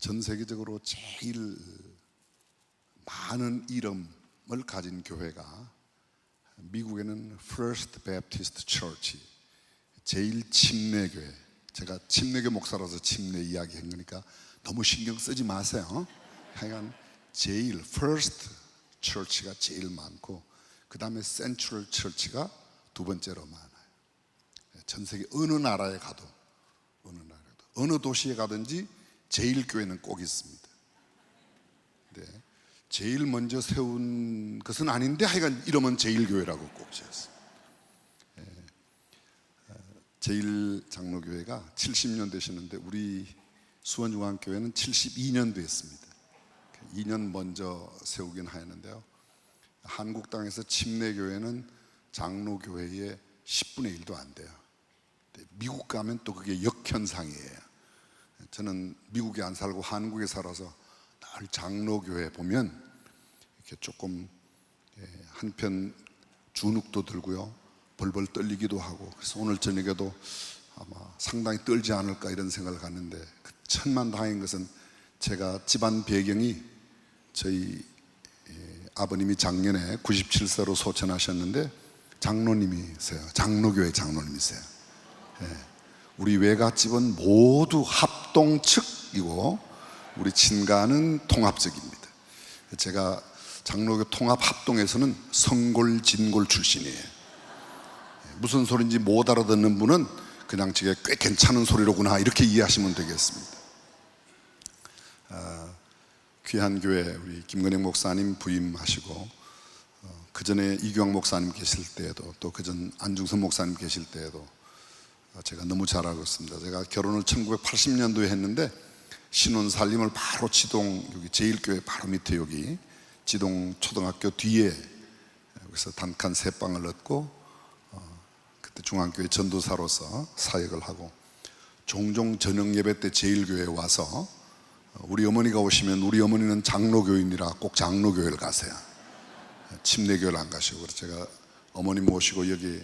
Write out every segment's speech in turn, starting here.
전 세계적으로 제일 많은 이름을 가진 교회가 미국에는 First Baptist Church, 제일 침례교회. 제가 침례교 목사라서 침례 이야기한 거니까 너무 신경 쓰지 마세요. 하여간 제일 First Church가 제일 많고, 그 다음에 Central Church가 두 번째로 많아요. 전 세계 어느 나라에 가도 어느 도시에 가든지 제일 교회는 꼭 있습니다. 네, 제일 먼저 세운 것은 아닌데 하여간 이름은 제일 교회라고 꼭 지었어요. 제일 장로교회가 70년 되셨는데 우리 수원중앙교회는 72년 됐습니다. 2년 먼저 세우긴 하였는데요, 한국 땅에서 침례교회는 장로교회의 10분의 1도 안 돼요. 미국 가면 또 그게 역현상이에요. 저는 미국에 안 살고 한국에 살아서 늘 장로교회 보면 이렇게 조금 한편 주눅도 들고요, 벌벌 떨리기도 하고, 그래서 오늘 저녁에도 아마 상당히 떨지 않을까 이런 생각을 갖는데, 천만다행인 것은 제가 집안 배경이 저희 아버님이 작년에 97세로 소천하셨는데 장로님이세요. 장로교회 장로님이세요. 우리 외갓집은 모두 합동측이고 우리 친가는 통합적입니다. 제가 장로교 통합 합동에서는 성골 진골 출신이에요. 무슨 소리인지 못 알아듣는 분은 그냥 저게 꽤 괜찮은 소리로구나 이렇게 이해하시면 되겠습니다. 귀한 교회 우리 김건영 목사님 부임하시고, 그 전에 이규왕 목사님 계실 때에도, 또 그전 안중선 목사님 계실 때에도 제가 너무 잘 알고 있습니다. 제가 결혼을 1980년도에 했는데 신혼 살림을 바로 지동, 여기 제일교회 바로 밑에 여기 지동 초등학교 뒤에 여기서 단칸 3방을 얻고, 그때 중앙교회 전도사로서 사역을 하고, 종종 저녁 예배 때 제일교회에 와서 우리 어머니가 오시면, 우리 어머니는 장로교인이라 꼭 장로교회를 가세요. 침례교회를 안 가시고. 그래서 제가 어머니 모시고 여기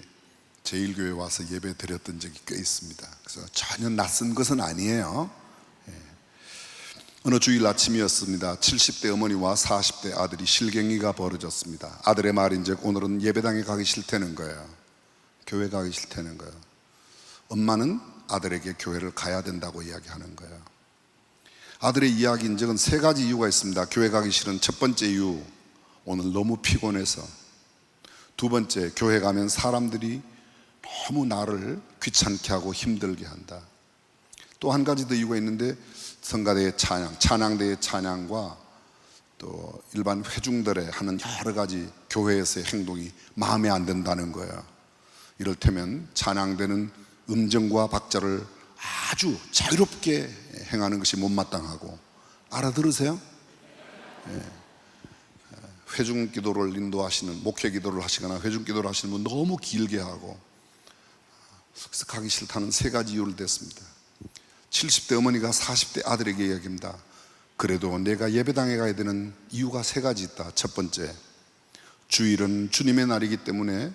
제일교회 와서 예배 드렸던 적이 꽤 있습니다. 그래서 전혀 낯선 것은 아니에요. 어느 주일 아침이었습니다. 70대 어머니와 40대 아들이 실갱이가 벌어졌습니다. 아들의 말인즉 오늘은 예배당에 가기 싫다는 거예요. 교회 가기 싫다는 거예요. 엄마는 아들에게 교회를 가야 된다고 이야기하는 거예요. 아들의 이야기인즉은 3가지 이유가 있습니다. 교회 가기 싫은 첫 번째 이유, 오늘 너무 피곤해서. 두 번째, 교회 가면 사람들이 너무 나를 귀찮게 하고 힘들게 한다. 또 한 가지 더 이유가 있는데, 성가대의 찬양, 찬양대의 찬양과 또 일반 회중들의 하는 여러 가지 교회에서의 행동이 마음에 안 든다는 거예요. 이를테면 찬양대는 음정과 박자를 아주 자유롭게 행하는 것이 못마땅하고, 알아들으세요? 회중 기도를 인도하시는, 목회 기도를 하시거나 회중 기도를 하시는 분 너무 길게 하고, 그래서 가기 싫다는 3가지 이유를 댔습니다. 70대 어머니가 40대 아들에게 이야기합니다. 그래도 내가 예배당에 가야 되는 이유가 3가지 있다. 첫 번째, 주일은 주님의 날이기 때문에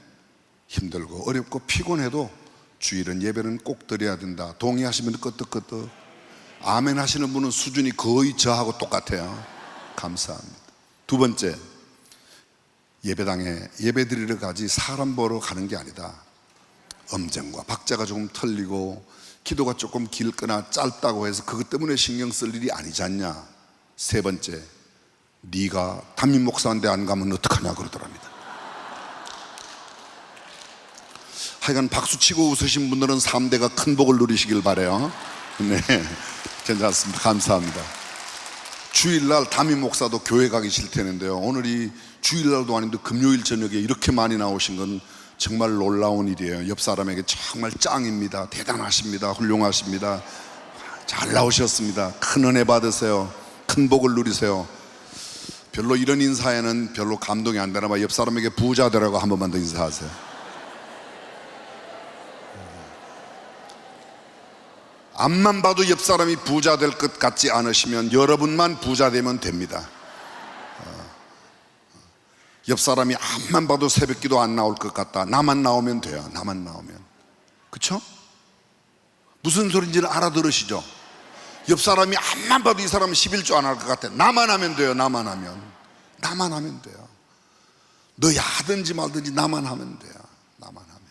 힘들고 어렵고 피곤해도 주일은 예배는 꼭 드려야 된다. 동의하시면 끄떡끄떡. 아멘 하시는 분은 수준이 거의 저하고 똑같아요. 감사합니다. 두 번째, 예배당에 예배 드리러 가지 사람 보러 가는 게 아니다. 음정과 박자가 조금 틀리고 기도가 조금 길거나 짧다고 해서 그것 때문에 신경 쓸 일이 아니지 않냐. 세 번째, 네가 담임 목사인데 안 가면 어떡하냐 그러더랍니다. 하여간 박수치고 웃으신 분들은 3대가 큰 복을 누리시길 바라요. 네, 괜찮습니다. 감사합니다. 주일날 담임 목사도 교회 가기 싫다는데요, 오늘이 주일날도 아닌데 금요일 저녁에 이렇게 많이 나오신 건 정말 놀라운 일이에요. 옆 사람에게 정말 짱입니다. 대단하십니다. 훌륭하십니다. 잘 나오셨습니다. 큰 은혜 받으세요. 큰 복을 누리세요. 별로 이런 인사에는 별로 감동이 안 되나 봐. 옆 사람에게 부자 되라고 한 번만 더 인사하세요. 앞만 봐도 옆 사람이 부자 될 것 같지 않으시면 여러분만 부자 되면 됩니다. 옆 사람이 앞만 봐도 새벽기도 안 나올 것 같다. 나만 나오면 돼요. 나만 나오면. 그쵸? 무슨 소리인지는 알아들으시죠? 옆 사람이 앞만 봐도 이 사람은 11조 안 할 것 같아. 나만 하면 돼요. 나만 하면 돼요. 너야 하든지 말든지 나만 하면 돼요. 나만 하면.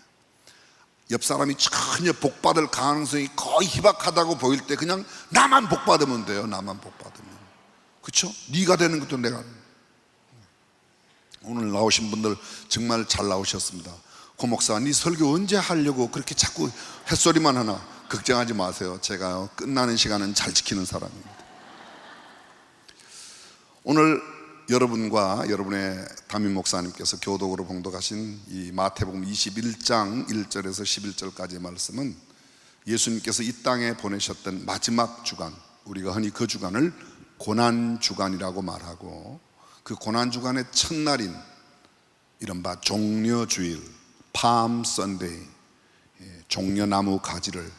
옆 사람이 전혀 복받을 가능성이 거의 희박하다고 보일 때 그냥 나만 복받으면 돼요. 나만 복받으면. 그렇죠? 네가 되는 것도 내가. 오늘 나오신 분들 정말 잘 나오셨습니다. 고 목사, 네 설교 언제 하려고 그렇게 자꾸 햇소리만 하나. 걱정하지 마세요. 제가 끝나는 시간은 잘 지키는 사람입니다. 오늘 여러분과 여러분의 담임 목사님께서 교독으로 봉독하신 이 마태복음 21장 1절에서 11절까지의 말씀은 예수님께서 이 땅에 보내셨던 마지막 주간, 우리가 흔히 그 주간을 고난주간이라고 말하고, 그 고난주간의 첫날인 이른바 종려주일, 팜 선데이, 종려나무 가지를,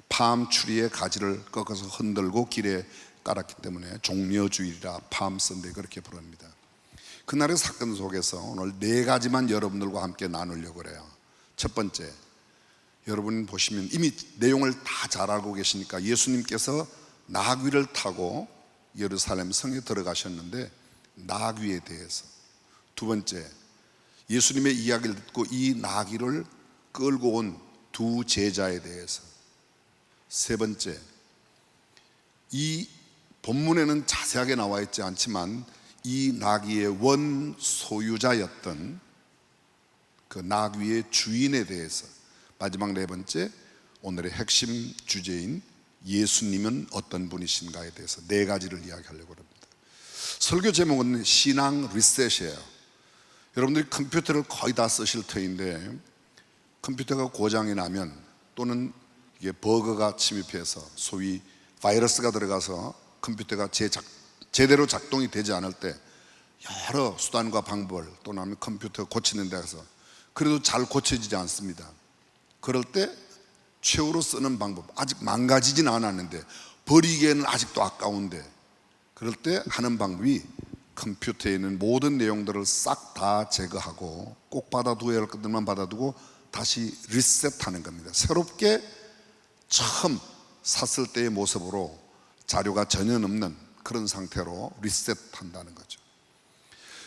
팜 추리의 가지를 꺾어서 흔들고 길에 깔았기 때문에 종려주일이라 팜 선데이 그렇게 부릅니다. 그날의 사건 속에서 오늘 네 가지만 여러분들과 함께 나누려고 그래요. 첫 번째, 여러분 보시면 이미 내용을 다 잘 알고 계시니까 예수님께서 나귀를 타고 예루살렘 성에 들어가셨는데 나귀에 대해서. 두 번째, 예수님의 이야기를 듣고 이 나귀를 끌고 온 두 제자에 대해서. 세 번째, 이 본문에는 자세하게 나와 있지 않지만 이 나귀의 원 소유자였던 그 나귀의 주인에 대해서. 마지막 네 번째, 오늘의 핵심 주제인 예수님은 어떤 분이신가에 대해서 네 가지를 이야기하려고 합니다. 설교 제목은 신앙 리셋이에요. 여러분들이 컴퓨터를 거의 다 쓰실 터인데 컴퓨터가 고장이 나면 또는 이게 버그가 침입해서 소위 바이러스가 들어가서 컴퓨터가 제대로 작동이 되지 않을 때 여러 수단과 방법을, 또는 컴퓨터 고치는 데 가서 그래도 잘 고쳐지지 않습니다. 그럴 때 최후로 쓰는 방법, 아직 망가지진 않았는데 버리기에는 아직도 아까운데, 그럴 때 하는 방법이 컴퓨터에 있는 모든 내용들을 싹 다 제거하고 꼭 받아두어야 할 것들만 받아두고 다시 리셋하는 겁니다. 새롭게 처음 샀을 때의 모습으로 자료가 전혀 없는 그런 상태로 리셋한다는 거죠.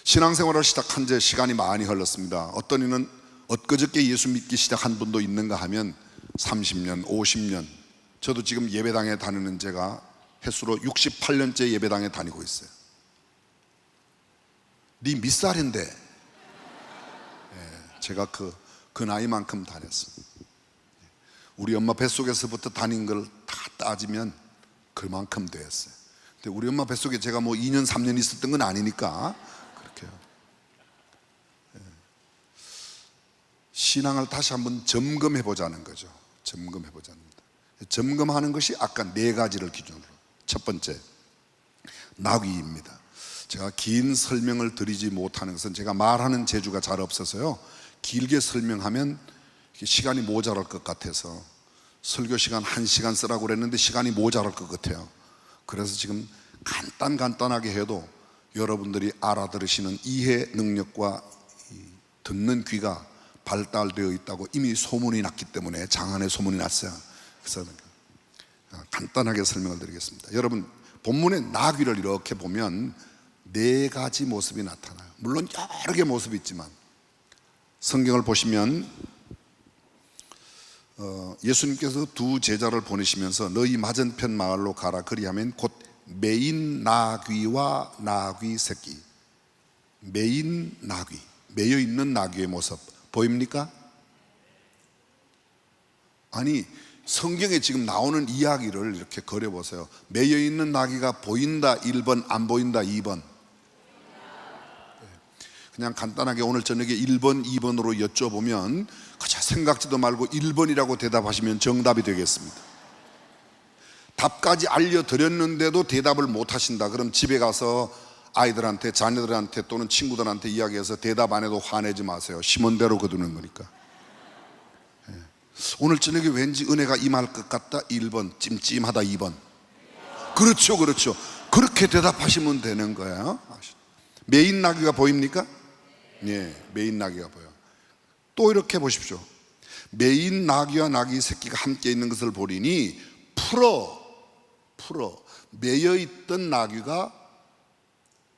신앙생활을 시작한 지 시간이 많이 흘렀습니다. 어떤 이는 엊그저께 예수 믿기 시작한 분도 있는가 하면 30년, 50년. 저도 지금 예배당에 다니는 제가 횟수로 68년째 예배당에 다니고 있어요. 네 몇 살인데? 제가 그 나이만큼 다녔습니다. 우리 엄마 뱃속에서부터 다닌 걸 다 따지면 그만큼 되었어요. 근데 우리 엄마 뱃속에 제가 뭐 2년 3년 있었던 건 아니니까 그렇게요. 신앙을 다시 한번 점검해 보자는 거죠. 점검해 보자는 겁니다. 점검하는 것이 아까 네 가지를 기준으로. 첫 번째, 나귀입니다. 제가 긴 설명을 드리지 못하는 것은 제가 말하는 재주가 잘 없어서요, 길게 설명하면 시간이 모자랄 것 같아서 설교 시간 1시간 쓰라고 그랬는데 시간이 모자랄 것 같아요. 그래서 지금 간단하게 해도 여러분들이 알아들으시는 이해 능력과 듣는 귀가 발달되어 있다고 이미 소문이 났기 때문에, 장안에 소문이 났어요. 그래서 간단하게 설명을 드리겠습니다. 여러분, 본문의 나귀를 이렇게 보면 네 가지 모습이 나타나요. 물론 여러 개의 모습이 있지만 성경을 보시면 예수님께서 두 제자를 보내시면서 너희 맞은편 마을로 가라, 그리하면 곧 매인 나귀와 나귀 새끼, 매인 나귀, 매여 있는 나귀의 모습 보입니까? 아니, 성경에 지금 나오는 이야기를 이렇게 그려보세요. 매여 있는 나귀가 보인다 1번, 안 보인다 2번. 그냥 간단하게 오늘 저녁에 1번, 2번으로 여쭤보면 그저 생각지도 말고 1번이라고 대답하시면 정답이 되겠습니다. 답까지 알려드렸는데도 대답을 못 하신다. 그럼 집에 가서 아이들한테, 자녀들한테 또는 친구들한테 이야기해서 대답 안 해도 화내지 마세요. 심은 대로 거두는 거니까. 오늘 저녁에 왠지 은혜가 임할 것 같다 1번, 찜찜하다 2번. 그렇죠. 그렇게 대답하시면 되는 거예요. 매인 나귀가 보입니까? 네, 매인 나귀가 보여. 또 이렇게 보십시오. 매인 나귀와 나귀 새끼가 함께 있는 것을 보리니 풀어 풀어 매여 있던 나귀가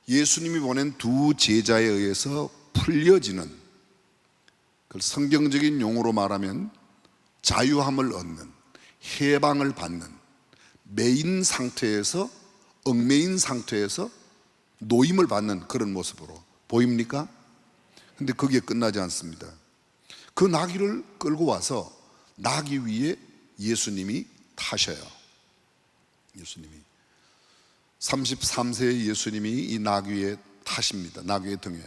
예수님이 보낸 두 제자에 의해서 풀려지는, 그 성경적인 용어로 말하면 자유함을 얻는, 해방을 받는, 매인 상태에서 얽매인 상태에서 노임을 받는 그런 모습으로 보입니까? 근데 거기에 끝나지 않습니다. 그 나귀를 끌고 와서 나귀 위에 예수님이 타셔요. 예수님이 33세의 예수님이 이 나귀에 타십니다. 나귀의 등에.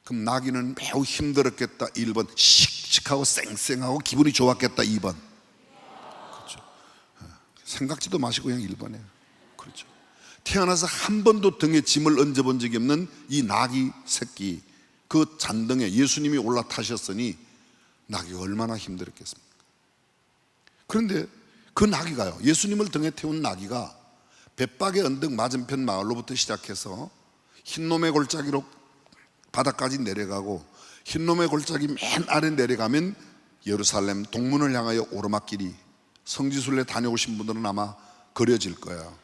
그럼 나귀는 매우 힘들었겠다 1번, 씩씩하고 쌩쌩하고 기분이 좋았겠다 2번. 그렇죠. 생각지도 마시고 그냥 1번이에요. 그렇죠. 태어나서 한 번도 등에 짐을 얹어본 적이 없는 이 나귀 새끼, 그 잔등에 예수님이 올라타셨으니 나귀가 얼마나 힘들었겠습니까? 그런데 그 나귀가요, 예수님을 등에 태운 나귀가 벳박의 언덕 맞은편 마을로부터 시작해서 흰놈의 골짜기로 바닥까지 내려가고, 흰놈의 골짜기 맨 아래 내려가면 예루살렘 동문을 향하여 오르막길이, 성지순례 다녀오신 분들은 아마 그려질 거예요.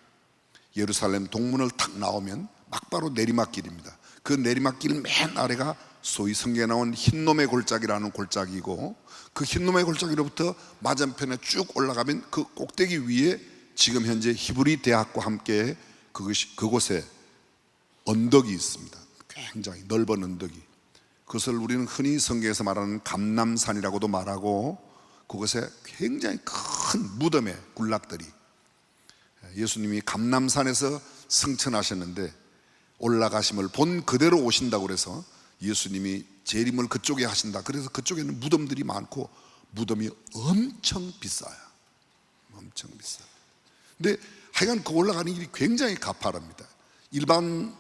예루살렘 동문을 탁 나오면 막바로 내리막길입니다. 그 내리막길 맨 아래가 소위 성경에 나온 흰놈의 골짜기라는 골짜기고, 그 흰놈의 골짜기로부터 맞은편에 쭉 올라가면 그 꼭대기 위에 지금 현재 히브리 대학과 함께 그곳에 언덕이 있습니다. 굉장히 넓은 언덕이. 그것을 우리는 흔히 성경에서 말하는 감람산이라고도 말하고, 그곳에 굉장히 큰 무덤의 군락들이, 예수님이 감람산에서 승천하셨는데 올라가심을 본 그대로 오신다고 그래서 예수님이 재림을 그쪽에 하신다. 그래서 그쪽에는 무덤들이 많고 무덤이 엄청 비싸요. 엄청 비싸요. 근데 하여간 그 올라가는 길이 굉장히 가파릅니다. 일반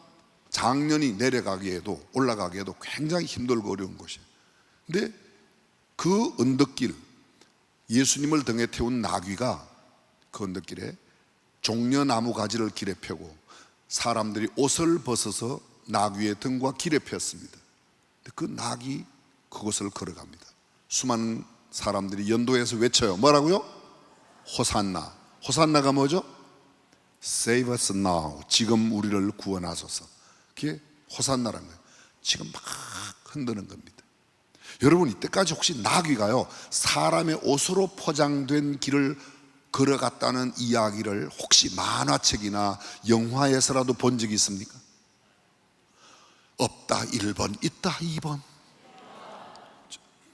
장년이 내려가기에도 올라가기에도 굉장히 힘들고 어려운 곳이에요. 근데 그 언덕길, 예수님을 등에 태운 나귀가 그 언덕길에 종려나무 가지를 길에 펴고 사람들이 옷을 벗어서 나귀의 등과 길에 폈습니다. 그 나귀 그곳을 걸어갑니다. 수많은 사람들이 연도에서 외쳐요. 뭐라고요? 호산나. 호산나가 뭐죠? Save us now. 지금 우리를 구원하소서. 그게 호산나라는 거예요. 지금 막 흔드는 겁니다. 여러분, 이때까지 혹시 나귀가요 사람의 옷으로 포장된 길을 걸어갔다는 이야기를 혹시 만화책이나 영화에서라도 본 적이 있습니까? 없다 1번, 있다 2번.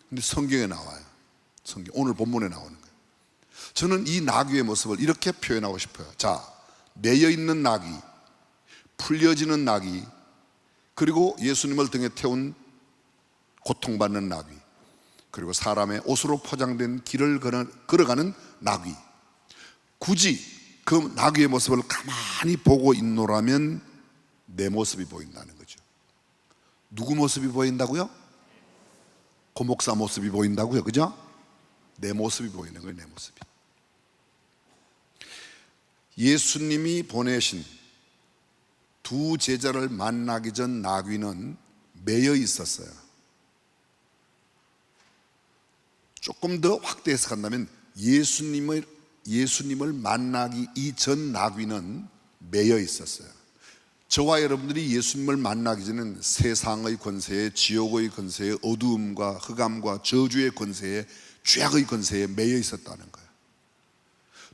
근데 성경에 나와요. 성경, 오늘 본문에 나오는 거예요. 저는 이 나귀의 모습을 이렇게 표현하고 싶어요. 자, 매여 있는 나귀, 풀려지는 나귀, 그리고 예수님을 등에 태운 고통받는 나귀, 그리고 사람의 옷으로 포장된 길을 걸어가는 나귀. 굳이 그 나귀의 모습을 가만히 보고 있노라면 내 모습이 보인다는 거죠. 누구 모습이 보인다고요? 고목사 모습이 보인다고요. 그죠? 내 모습이 보이는 거예요. 내 모습이. 예수님이 보내신 두 제자를 만나기 전 나귀는 매여 있었어요. 조금 더 확대해서 간다면 예수님을 만나기 이전 나귀는 매여 있었어요. 저와 여러분들이 예수님을 만나기 전에는 세상의 권세에, 지옥의 권세에, 어두움과 흑암과 저주의 권세에, 죄악의 권세에 매여 있었다는 거예요.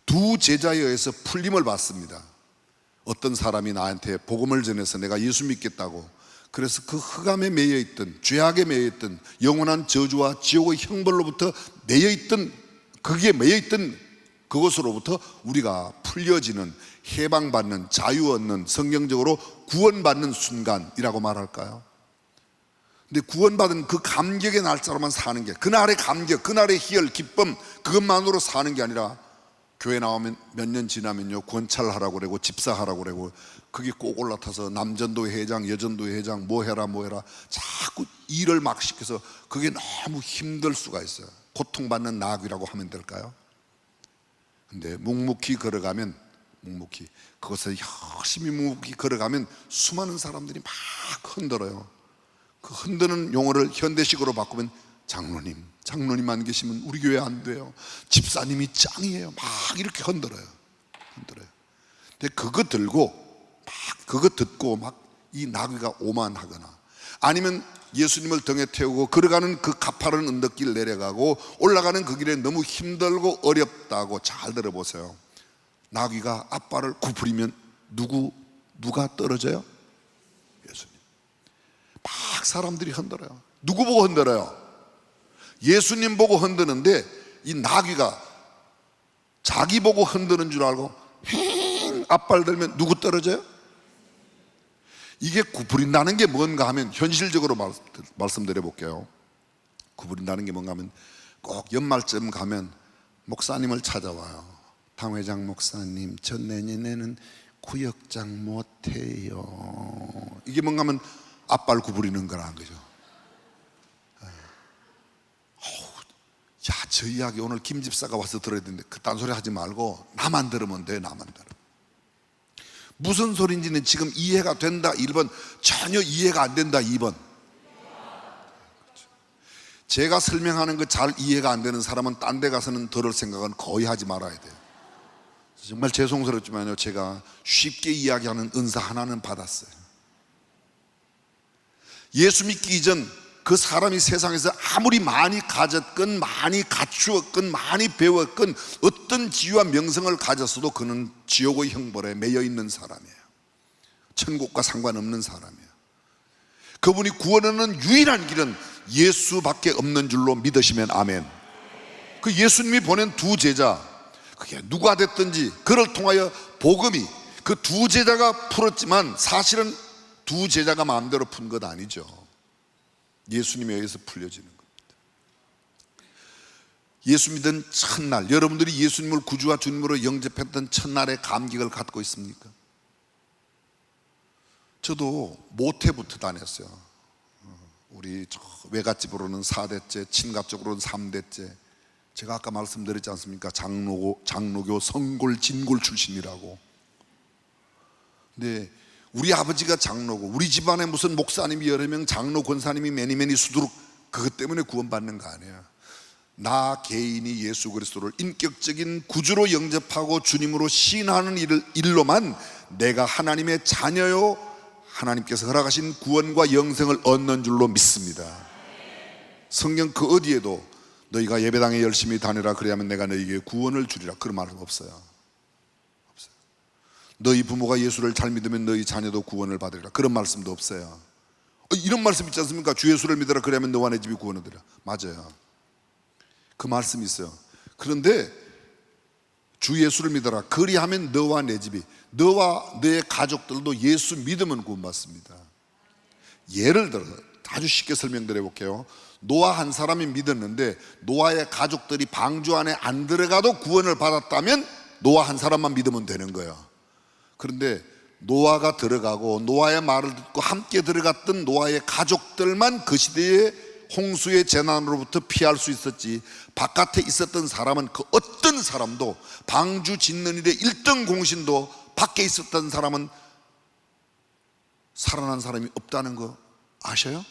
두 제자에 의해서 풀림을 받습니다. 어떤 사람이 나한테 복음을 전해서 내가 예수 믿겠다고, 그래서 그 흑암에 매여 있던, 죄악에 매여 있던, 영원한 저주와 지옥의 형벌로부터 매여 있던, 거기에 매여 있던 그것으로부터 우리가 풀려지는, 해방받는, 자유 얻는, 성경적으로 구원받는 순간이라고 말할까요? 근데 구원받은 그 감격의 날짜로만 사는 게, 그날의 감격, 그날의 희열, 기쁨, 그것만으로 사는 게 아니라 교회 나오면 몇 년 지나면요 권찰하라고 그러고 집사하라고 그러고, 그게 꼭 올라타서 남전도 회장, 여전도 회장, 뭐 해라 자꾸 일을 막 시켜서 그게 너무 힘들 수가 있어요. 고통받는 나귀라고 하면 될까요? 근데 묵묵히 걸어가면, 그것을 열심히 묵묵히 걸어가면 수많은 사람들이 막 흔들어요. 그 흔드는 용어를 현대식으로 바꾸면 장로님 안 계시면 우리 교회 안 돼요. 집사님이 짱이에요. 막 이렇게 흔들어요. 근데 그거 들고 막 그거 듣고 막 이 나귀가 오만하거나 아니면 예수님을 등에 태우고 걸어가는 그 가파른 언덕길 내려가고 올라가는 그 길에 너무 힘들고 어렵다고. 잘 들어보세요. 나귀가 앞발을 구부리면 누가 떨어져요? 예수님. 막 사람들이 흔들어요. 누구 보고 흔들어요? 예수님 보고 흔드는데 이 나귀가 자기 보고 흔드는 줄 알고 앞발 들면 누구 떨어져요? 이게 구부린다는 게 뭔가 하면 현실적으로 말씀드려 볼게요. 구부린다는 게 뭔가 하면 꼭 연말쯤 가면 목사님을 찾아와요. 당회장 목사님, 저 내년에는 구역장 못해요. 이게 뭔가 하면 앞발 구부리는 거라는 거죠. 야, 저 이야기 오늘 김 집사가 와서 들어야 되는데 그딴 소리 하지 말고 나만 들으면 돼. 나만 들어. 무슨 소리인지는 지금 이해가 된다 1번, 전혀 이해가 안 된다 2번. 제가 설명하는 거 잘 이해가 안 되는 사람은 딴 데 가서는 들을 생각은 거의 하지 말아야 돼요. 정말 죄송스럽지만요, 제가 쉽게 이야기하는 은사 하나는 받았어요. 예수 믿기 이전 그 사람이 세상에서 아무리 많이 가졌건 많이 갖추었건 많이 배웠건 어떤 지위와 명성을 가졌어도 그는 지옥의 형벌에 매여 있는 사람이에요. 천국과 상관없는 사람이에요. 그분이 구원하는 유일한 길은 예수밖에 없는 줄로 믿으시면 아멘. 그 예수님이 보낸 두 제자, 그게 누가 됐든지 그를 통하여 복음이 그 두 제자가 풀었지만 사실은 두 제자가 마음대로 푼 것 아니죠. 예수님에 의해서 풀려지는 겁니다. 예수 믿은 첫날, 여러분들이 예수님을 구주와 주님으로 영접했던 첫날의 감격을 갖고 있습니까? 저도 모태부터 다녔어요. 우리 외갓집으로는 4대째, 친가쪽으로는 3대째. 제가 아까 말씀드렸지 않습니까? 장로교 성골 진골 출신이라고. 근데 우리 아버지가 장로고 우리 집안에 무슨 목사님이 여러 명, 장로 권사님이 매니매니 수두룩, 그것 때문에 구원받는 거 아니야. 나 개인이 예수 그리스도를 인격적인 구주로 영접하고 주님으로 시인하는 일로만 내가 하나님의 자녀요, 하나님께서 허락하신 구원과 영생을 얻는 줄로 믿습니다. 성경 그 어디에도 너희가 예배당에 열심히 다니라 그래야만 내가 너희에게 구원을 주리라 그런 말은 없어요. 너희 부모가 예수를 잘 믿으면 너희 자녀도 구원을 받으리라 그런 말씀도 없어요. 이런 말씀 있지 않습니까? 주 예수를 믿으라 그러면 너와 내 집이 구원을 얻으리라. 맞아요. 그 말씀이 있어요. 그런데 주 예수를 믿어라 그리하면 너와 내 집이, 너와 내 가족들도 예수 믿으면 구원받습니다. 예를 들어 아주 쉽게 설명드려 볼게요. 노아 한 사람이 믿었는데 노아의 가족들이 방주 안에 안 들어가도 구원을 받았다면 노아 한 사람만 믿으면 되는 거예요. 그런데 노아가 들어가고 노아의 말을 듣고 함께 들어갔던 노아의 가족들만 그 시대의 홍수의 재난으로부터 피할 수 있었지, 바깥에 있었던 사람은 그 어떤 사람도, 방주 짓는 일에 1등 공신도 밖에 있었던 사람은 살아난 사람이 없다는 거 아셔요?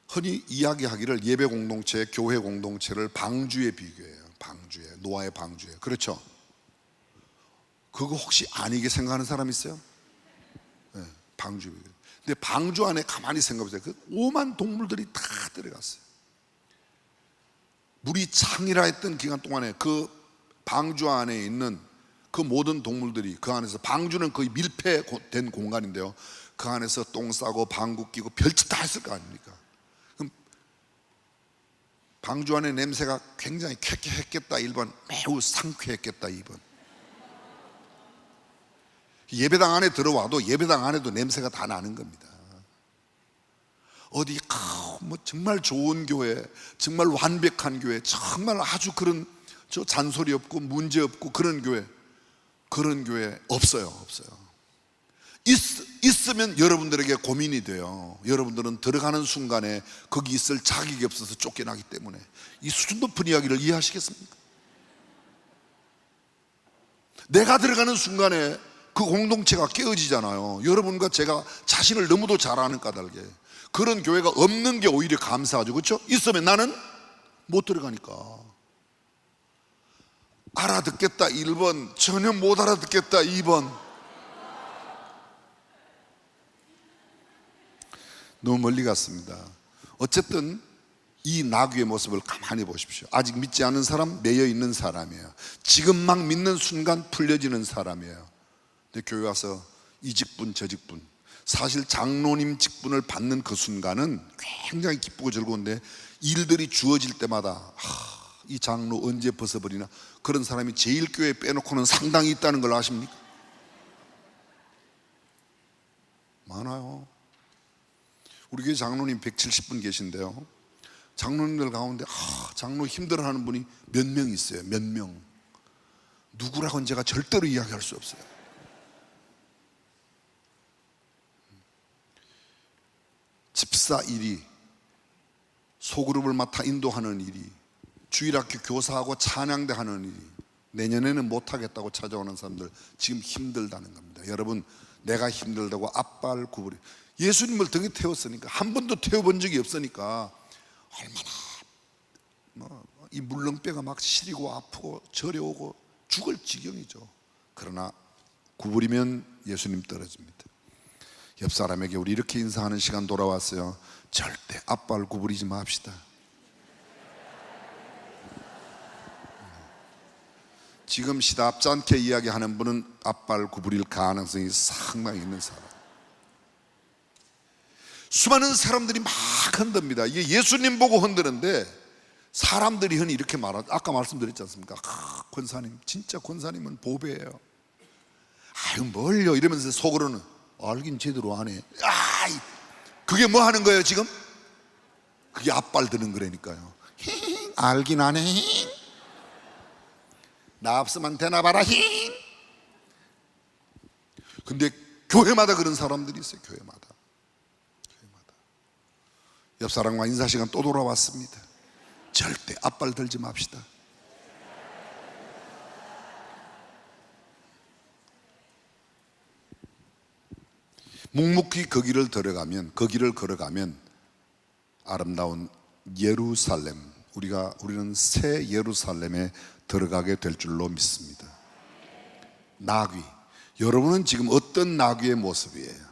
흔히 이야기하기를 예배 공동체, 교회 공동체를 방주에 비교해요. 방주에, 노아의 방주에. 그렇죠? 그거 혹시 아니게 생각하는 사람 있어요? 네, 방주. 근데 방주 안에 가만히 생각해보세요. 그 오만 동물들이 다 들어갔어요. 물이 창이라 했던 기간 동안에 그 방주 안에 있는 그 모든 동물들이 그 안에서, 방주는 거의 밀폐된 공간인데요, 그 안에서 똥 싸고 방구 끼고 별짓 다 했을 거 아닙니까? 그럼 방주 안에 냄새가 굉장히 쾌쾌했겠다 1번, 매우 상쾌했겠다 2번. 예배당 안에 들어와도 예배당 안에도 냄새가 다 나는 겁니다. 어디 뭐 정말 좋은 교회, 정말 완벽한 교회, 정말 아주 그런 저 잔소리 없고 문제 없고 그런 교회 없어요. 있으면 여러분들에게 고민이 돼요. 여러분들은 들어가는 순간에 거기 있을 자격이 없어서 쫓겨나기 때문에. 이 수준 높은 이야기를 이해하시겠습니까? 내가 들어가는 순간에 그 공동체가 깨어지잖아요. 여러분과 제가 자신을 너무도 잘 아는 까닭에. 그런 교회가 없는 게 오히려 감사하죠. 그렇죠? 있으면 나는 못 들어가니까. 알아듣겠다 1번, 전혀 못 알아듣겠다 2번. 너무 멀리 갔습니다. 어쨌든 이 나귀의 모습을 가만히 보십시오. 아직 믿지 않은 사람, 매여 있는 사람이에요. 지금 막 믿는 순간 풀려지는 사람이에요. 근데 교회 와서 이 직분 저 직분, 사실 장로님 직분을 받는 그 순간은 굉장히 기쁘고 즐거운데, 일들이 주어질 때마다 이 장로 언제 벗어버리나, 그런 사람이 제일 교회에 빼놓고는 상당히 있다는 걸 아십니까? 많아요. 우리 교회 장로님 170분 계신데요, 장로님들 가운데 장로 힘들어하는 분이 몇 명 있어요. 몇 명. 누구라고는 제가 절대로 이야기할 수 없어요. 집사 일이, 소그룹을 맡아 인도하는 일이, 주일학교 교사하고 찬양대 하는 일이, 내년에는 못하겠다고 찾아오는 사람들 지금 힘들다는 겁니다. 여러분, 내가 힘들다고 앞발 구부리, 예수님을 등에 태웠으니까, 한 번도 태워본 적이 없으니까 얼마나 이 물렁뼈가 막 시리고 아프고 저려오고 죽을 지경이죠. 그러나 구부리면 예수님 떨어집니다. 옆 사람에게 우리 이렇게 인사하는 시간 돌아왔어요. 절대 앞발 구부리지 맙시다. 지금 시답지 않게 이야기하는 분은 앞발 구부릴 가능성이 상당히 있는 사람. 수많은 사람들이 막 흔듭니다. 이게 예수님 보고 흔드는데, 사람들이 흔히 이렇게 말하죠. 아까 말씀드렸지 않습니까? 권사님, 진짜 권사님은 보배예요. 아유 뭘요, 이러면서 속으로는 알긴 제대로 안 해. 그게 뭐 하는 거예요 지금? 그게 앞발 드는 거라니까요. 알긴 안 해. 나 없으면 되나 봐라. 근데 교회마다 그런 사람들이 있어요. 교회마다. 옆 사람과 인사 시간 또 돌아왔습니다. 절대 앞발 들지 맙시다. 묵묵히 그 길을 걸어가면 아름다운 예루살렘, 우리는 새 예루살렘에 들어가게 될 줄로 믿습니다. 나귀, 여러분은 지금 어떤 나귀의 모습이에요?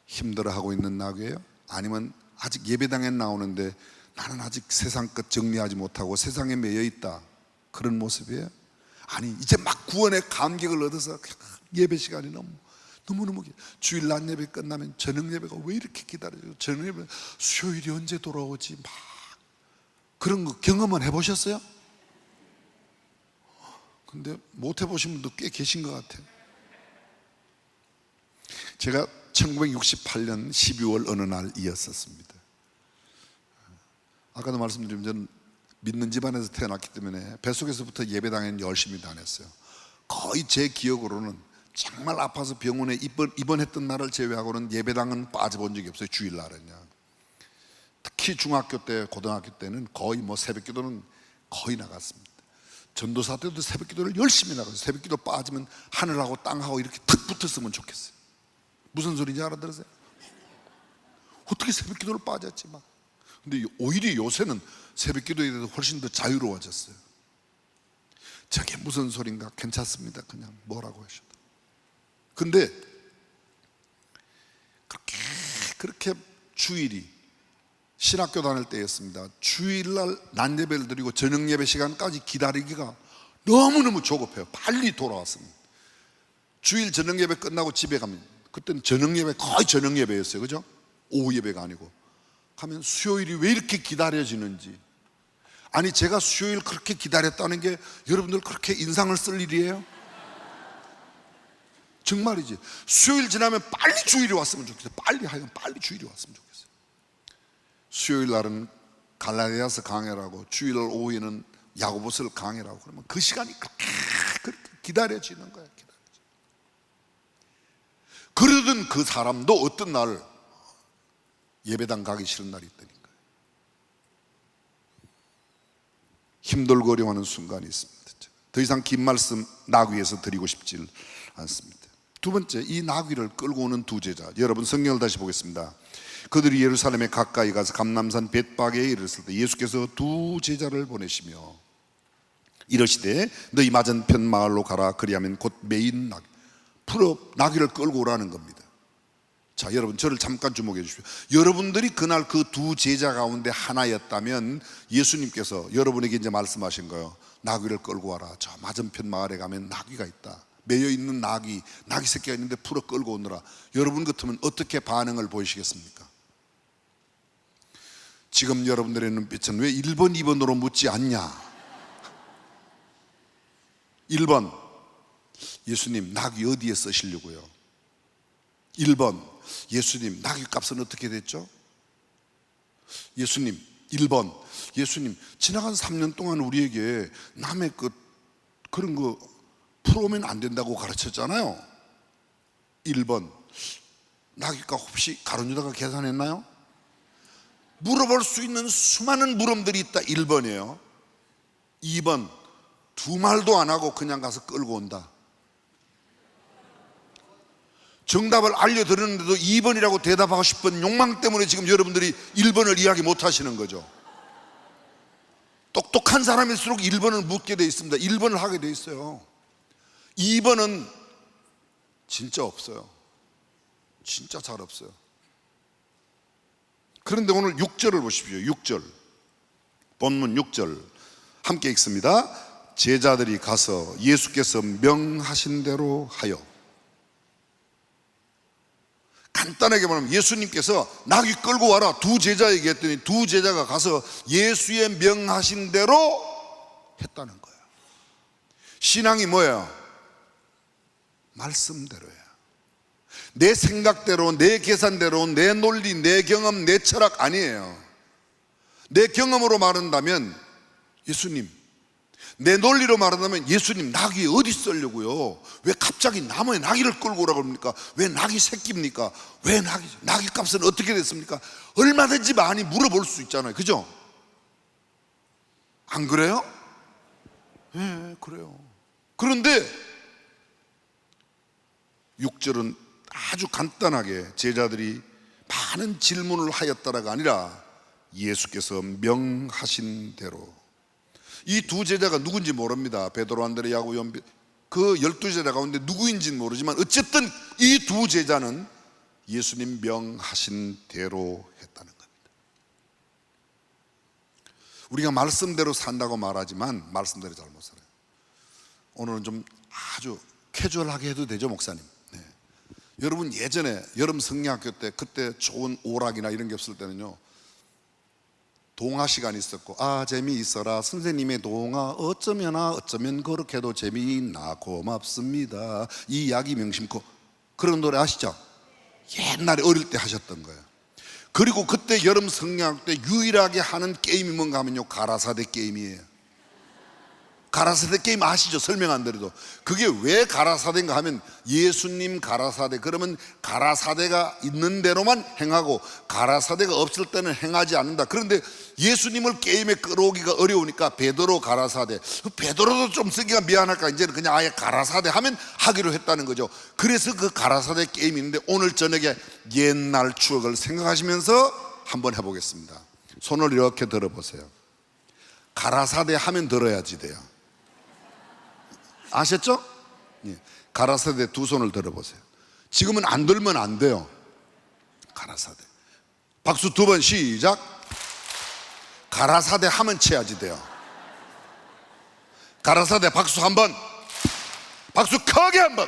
힘들어하고 있는 나귀예요? 아니면 아직 예배당에 나오는데 나는 아직 세상 것 정리하지 못하고 세상에 매여 있다, 그런 모습이에요? 아니, 이제 막 구원의 감격을 얻어서 예배 시간이 너무너무 주일 낮 예배 끝나면 저녁 예배가 왜 이렇게 기다려요? 저녁 예배 수요일이 언제 돌아오지? 막 그런 거 경험은 해보셨어요? 근데 못 해보신 분도 꽤 계신 것 같아요. 제가 1968년 12월 어느 날이었었습니다. 아까도 말씀드린, 저는 믿는 집안에서 태어났기 때문에 뱃속에서부터 예배당에는 열심히 다녔어요. 거의 제 기억으로는 정말 아파서 병원에 입원했던 날을 제외하고는 예배당은 빠져본 적이 없어요. 주일날은요. 특히 중학교 때, 고등학교 때는 거의 새벽기도는 거의 나갔습니다. 전도사 때도 새벽기도를 열심히 나갔어요. 새벽기도 빠지면 하늘하고 땅하고 이렇게 탁 붙었으면 좋겠어요. 무슨 소리인지 알아들으세요? 어떻게 새벽기도를 빠졌지 막. 근데 오히려 요새는 새벽기도에 대해서 훨씬 더 자유로워졌어요. 저게 무슨 소린가, 괜찮습니다, 그냥 뭐라고 하셔도. 근데 그렇게 주일이, 신학교 다닐 때였습니다. 주일날 낮 예배를 드리고 저녁 예배 시간까지 기다리기가 너무너무 조급해요. 빨리 돌아왔습니다. 주일 저녁 예배 끝나고 집에 가면, 그때는 저녁 예배 거의 저녁 예배였어요, 그죠? 오후 예배가 아니고. 가면 수요일이 왜 이렇게 기다려지는지. 아니, 제가 수요일 그렇게 기다렸다는 게 여러분들 그렇게 인상을 쓸 일이에요? 정말이지. 수요일 지나면 빨리 주일이 왔으면 좋겠어요. 빨리 주일이 왔으면 좋겠어요. 수요일 날은 갈라디아서 강해라고, 주일 오후에는 야고보서를 강해라고. 그러면 그 시간이 그렇게 기다려지는 거예요. 그러던 그 사람도 어떤 날 예배당 가기 싫은 날이 있다니까요. 힘들고 어려워하는 순간이 있습니다. 더 이상 긴 말씀 나귀에서 드리고 싶지 않습니다. 두 번째, 이 나귀를 끌고 오는 두 제자, 여러분 성경을 다시 보겠습니다. 그들이 예루살렘에 가까이 가서 감람산 벳바게에 이르렀을 때 예수께서 두 제자를 보내시며 이러시되 너희 맞은편 마을로 가라. 그리하면 곧 매인 나귀, 풀어 나귀를 끌고 오라는 겁니다. 자, 여러분 저를 잠깐 주목해 주십시오. 여러분들이 그날 그 두 제자 가운데 하나였다면 예수님께서 여러분에게 이제 말씀하신 거예요. 나귀를 끌고 와라. 저 맞은편 마을에 가면 나귀가 있다. 매여 있는 나귀 새끼가 있는데 풀어 끌고 오느라. 여러분 같으면 어떻게 반응을 보이시겠습니까? 지금 여러분들의 눈빛은 왜 1번, 2번으로 묻지 않냐? 1번, 예수님 나귀 어디에 쓰시려고요? 1번, 예수님 나귀 값은 어떻게 됐죠? 예수님, 1번, 예수님 지나간 3년 동안 우리에게 남의 그런 거 풀어오면 안 된다고 가르쳤잖아요. 1번, 나귀값 혹시 가룟유다가 계산했나요? 물어볼 수 있는 수많은 물음들이 있다. 1번이에요. 2번, 두 말도 안 하고 그냥 가서 끌고 온다. 정답을 알려드렸는데도 2번이라고 대답하고 싶은 욕망 때문에 지금 여러분들이 1번을 이야기 못 하시는 거죠. 똑똑한 사람일수록 1번을 묻게 돼 있습니다. 1번을 하게 돼 있어요. 2번은 진짜 없어요. 진짜 잘 없어요. 그런데 오늘 6절을 보십시오. 6절, 본문 6절 함께 읽습니다. 제자들이 가서 예수께서 명하신 대로 하여. 간단하게 말하면 예수님께서 나귀 끌고 와라 두 제자에게 했더니 두 제자가 가서 예수의 명하신 대로 했다는 거예요. 신앙이 뭐예요? 말씀대로예요. 내 생각대로, 내 계산대로, 내 논리, 내 경험, 내 철학 아니에요. 내 경험으로 말한다면 예수님, 내 논리로 말한다면 예수님 나귀 어디 쓰려고요? 왜 갑자기 나무에 나귀를 끌고 오라고 합니까? 왜 나귀 새끼입니까? 왜 나귀 값은 어떻게 됐습니까? 얼마든지 많이 물어볼 수 있잖아요. 그죠? 안 그래요? 네, 그래요. 그런데 6절은 아주 간단하게 제자들이 많은 질문을 하였다라가 아니라 예수께서 명하신 대로. 이 두 제자가 누군지 모릅니다. 베드로, 안드레, 야고보, 요한, 그 12제자 가운데 누구인지는 모르지만 어쨌든 이 두 제자는 예수님 명하신 대로 했다는 겁니다. 우리가 말씀대로 산다고 말하지만 말씀대로 잘못 살아요. 오늘은 좀 아주 캐주얼하게 해도 되죠, 목사님? 네. 여러분 예전에 여름 성리학교 때 그때 좋은 오락이나 이런 게 없을 때는요, 동화 시간이 있었고, 아 재미있어라 선생님의 동화 어쩌면 그렇게도 재미있나 고맙습니다, 이 이야기 명심코, 그런 노래 아시죠? 옛날에 어릴 때 하셨던 거예요. 그리고 그때 여름 성리학 때 유일하게 하는 게임이 뭔가 하면요, 가라사대 게임이에요. 가라사대 게임 아시죠? 설명 안 드려도. 그게 왜 가라사대인가 하면 예수님 가라사대, 그러면 가라사대가 있는 대로만 행하고 가라사대가 없을 때는 행하지 않는다. 그런데 예수님을 게임에 끌어오기가 어려우니까 베드로 가라사대, 베드로도 좀 쓰기가 미안할까 이제는 그냥 아예 가라사대 하면 하기로 했다는 거죠. 그래서 그 가라사대 게임이 있는데 오늘 저녁에 옛날 추억을 생각하시면서 한번 해보겠습니다. 손을 이렇게 들어보세요. 가라사대 하면 들어야지 돼요. 아셨죠? 예. 가라사대 두 손을 들어보세요. 지금은 안 들면 안 돼요. 가라사대. 박수 두 번 시작. 가라사대 하면 쳐야지 돼요. 가라사대 박수 한 번. 박수 크게 한 번.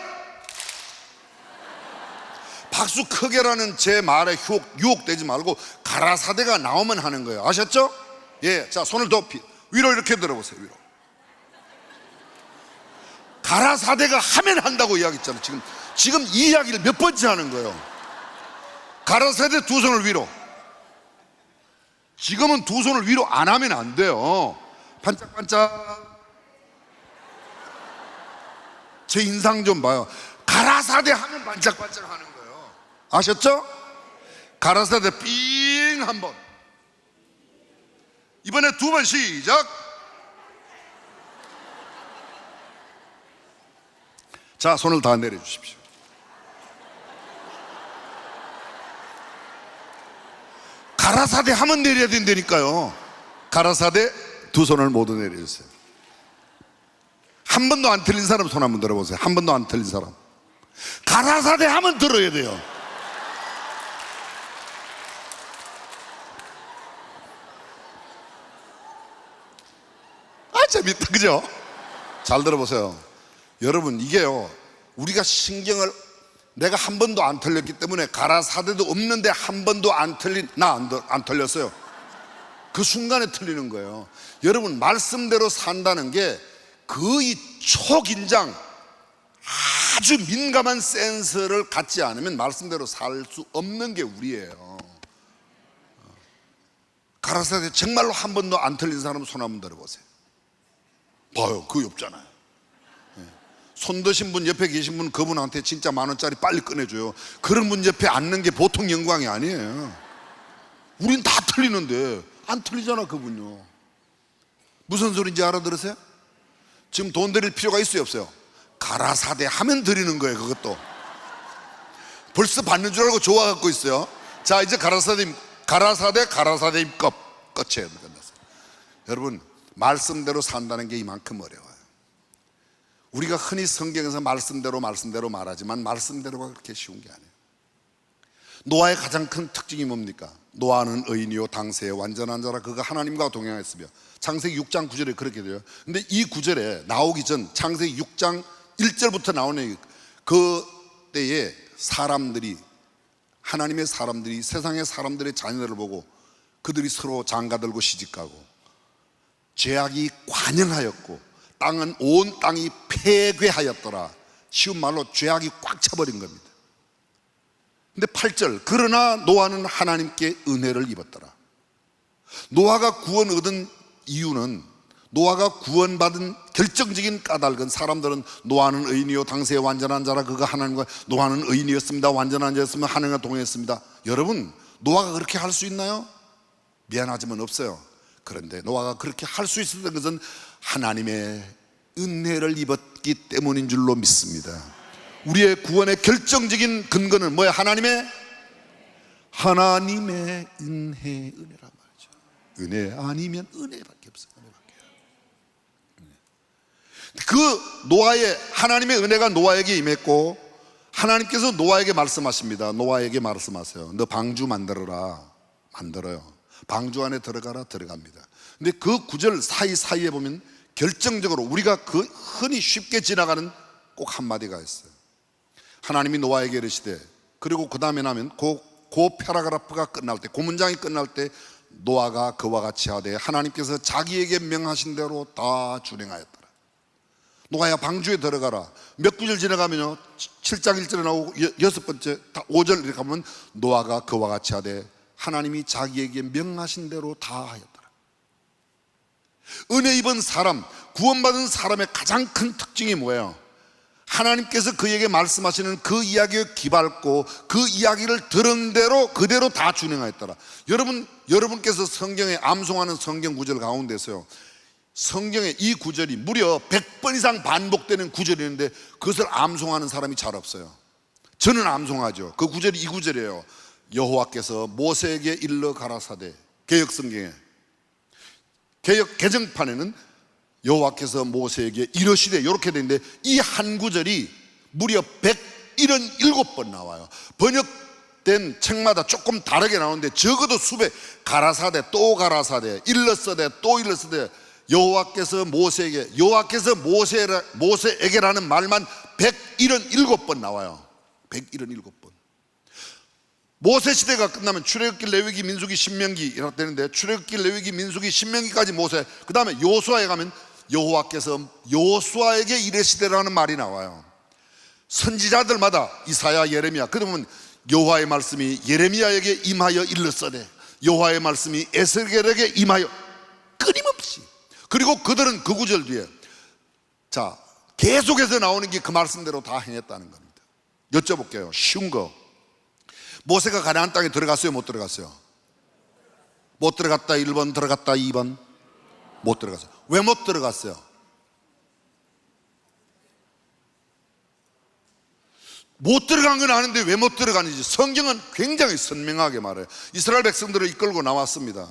박수 크게라는 제 말에 유혹되지 말고 가라사대가 나오면 하는 거예요. 아셨죠? 예. 자, 손을 더 위로 이렇게 들어보세요. 위로. 가라사대가 하면 한다고 이야기했잖아요. 지금 이 이야기를 몇 번째 하는 거예요. 가라사대 두 손을 위로. 지금은 두 손을 위로 안 하면 안 돼요. 반짝반짝. 제 인상 좀 봐요. 가라사대 하면 반짝반짝 하는 거예요. 아셨죠? 가라사대 삥 한 번. 이번에 두 번 시작. 자, 손을 다 내려주십시오. 가라사대 하면 내려야 된다니까요. 가라사대 두 손을 모두 내려주세요. 한 번도 안 틀린 사람 손 한번 들어보세요. 한 번도 안 틀린 사람. 가라사대 하면 들어야 돼요. 아, 재밌다, 그죠? 잘 들어보세요. 여러분, 이게요, 우리가 신경을, 내가 한 번도 안 틀렸기 때문에 가라사대도 없는데 한 번도 안 틀린, 안 틀렸어요. 그 순간에 틀리는 거예요. 여러분, 말씀대로 산다는 게 거의 초긴장, 아주 민감한 센서를 갖지 않으면 말씀대로 살 수 없는 게 우리예요. 가라사대 정말로 한 번도 안 틀린 사람은 손 한번 들어보세요. 봐요, 그거 없잖아요. 손 드신 분, 옆에 계신 분, 그분한테 진짜 10,000원짜리 빨리 꺼내줘요. 그런 분 옆에 앉는 게 보통 영광이 아니에요. 우린 다 틀리는데 안 틀리잖아, 그분요. 무슨 소리인지 알아들으세요? 지금 돈 드릴 필요가 있어요, 없어요? 가라사대 하면 드리는 거예요. 그것도 벌써 받는 줄 알고 좋아갖고 있어요. 자, 이제 가라사대 입법 끝이에요. 끝났어요. 여러분, 말씀대로 산다는 게 이만큼 어려워요. 우리가 흔히 성경에서 말씀대로 말하지만 말씀대로가 그렇게 쉬운 게 아니에요. 노아의 가장 큰 특징이 뭡니까? 노아는 의인이요 당세에 완전한 자라 그가 하나님과 동행했으며, 창세기 6장 9절에 그렇게 돼요. 근데 이 9절에 나오기 전 창세기 6장 1절부터 나오는 그 때에 사람들이, 하나님의 사람들이 세상의 사람들의 자녀들을 보고 그들이 서로 장가들고 시집가고 죄악이 관영하였고 땅은 온 땅이 폐괴하였더라. 쉬운 말로 죄악이 꽉 차버린 겁니다. 근데 8절, 그러나 노아는 하나님께 은혜를 입었더라. 노아가 구원 얻은 이유는, 노아가 구원받은 결정적인 까닭은, 사람들은 노아는 의인이요 당세에 완전한 자라 그가 하나님과, 노아는 의인이었습니다, 완전한 자였으면 하나님과 동행했습니다. 여러분, 노아가 그렇게 할 수 있나요? 미안하지만 없어요. 그런데 노아가 그렇게 할 수 있었던 것은 하나님의 은혜를 입었기 때문인 줄로 믿습니다. 우리의 구원의 결정적인 근거는 뭐야? 하나님의 은혜란 말이죠. 은혜 아니면 은혜밖에 없어요. 그 노아의, 하나님의 은혜가 노아에게 임했고, 하나님께서 노아에게 말씀하십니다. 노아에게 말씀하세요. 너 방주 만들어라. 만들어요. 방주 안에 들어가라. 들어갑니다. 근데 그 구절 사이사이에 보면 결정적으로 우리가 그 흔히 쉽게 지나가는 꼭 한마디가 있어요. 하나님이 노아에게 이르시되, 그리고 그 다음에 나면 그 패러그래프가 끝날 때, 그 문장이 끝날 때, 노아가 그와 같이 하되 하나님께서 자기에게 명하신 대로 다 준행하였더라. 노아야 방주에 들어가라. 몇 구절 지나가면요, 7장 1절에 나오고 6번째 5절 이렇게 가면 노아가 그와 같이 하되 하나님이 자기에게 명하신 대로 다 하였더라. 은혜 입은 사람, 구원받은 사람의 가장 큰 특징이 뭐예요? 하나님께서 그에게 말씀하시는 그 이야기에 기밟고 그 이야기를 들은 대로 그대로 다 준행하였더라. 여러분께서 성경에 암송하는 성경 구절 가운데서요, 성경에 이 구절이 무려 100번 이상 반복되는 구절이 있는데 그것을 암송하는 사람이 잘 없어요. 저는 암송하죠. 그 구절이 이 구절이에요. 여호와께서 모세에게 일러 가라사대. 개역 성경에, 개역 개정판에는 여호와께서 모세에게 이러시되 이렇게 되는데, 이 한 구절이 무려 177번 나와요. 번역된 책마다 조금 다르게 나오는데 적어도 수백, 가라사대 또 가라사대, 일러서대 또 일러서대, 여호와께서 모세에게라는 말만 177번 나와요. 177번. 모세 시대가 끝나면 출애굽기, 레위기, 민수기, 신명기 이렇게 되는데, 출애굽기, 레위기, 민수기, 신명기까지 모세, 그 다음에 여호수아에 가면 여호와께서 여호수아에게 이르시되라는 말이 나와요. 선지자들마다 이사야, 예레미야, 그러면 여호와의 말씀이 예레미야에게 임하여 일렀으되 여호와의 말씀이 에스겔에게 임하여, 끊임없이. 그리고 그들은 그 구절 뒤에 자 계속해서 나오는 게 그 말씀대로 다 행했다는 겁니다. 여쭤볼게요. 쉬운 거, 모세가 가나안 땅에 들어갔어요, 못 들어갔어요? 못 들어갔다 1번, 들어갔다 2번, 못 들어갔어요. 왜 못 들어갔어요? 못 들어간 건 아는데 왜 못 들어가는지 성경은 굉장히 선명하게 말해요. 이스라엘 백성들을 이끌고 나왔습니다.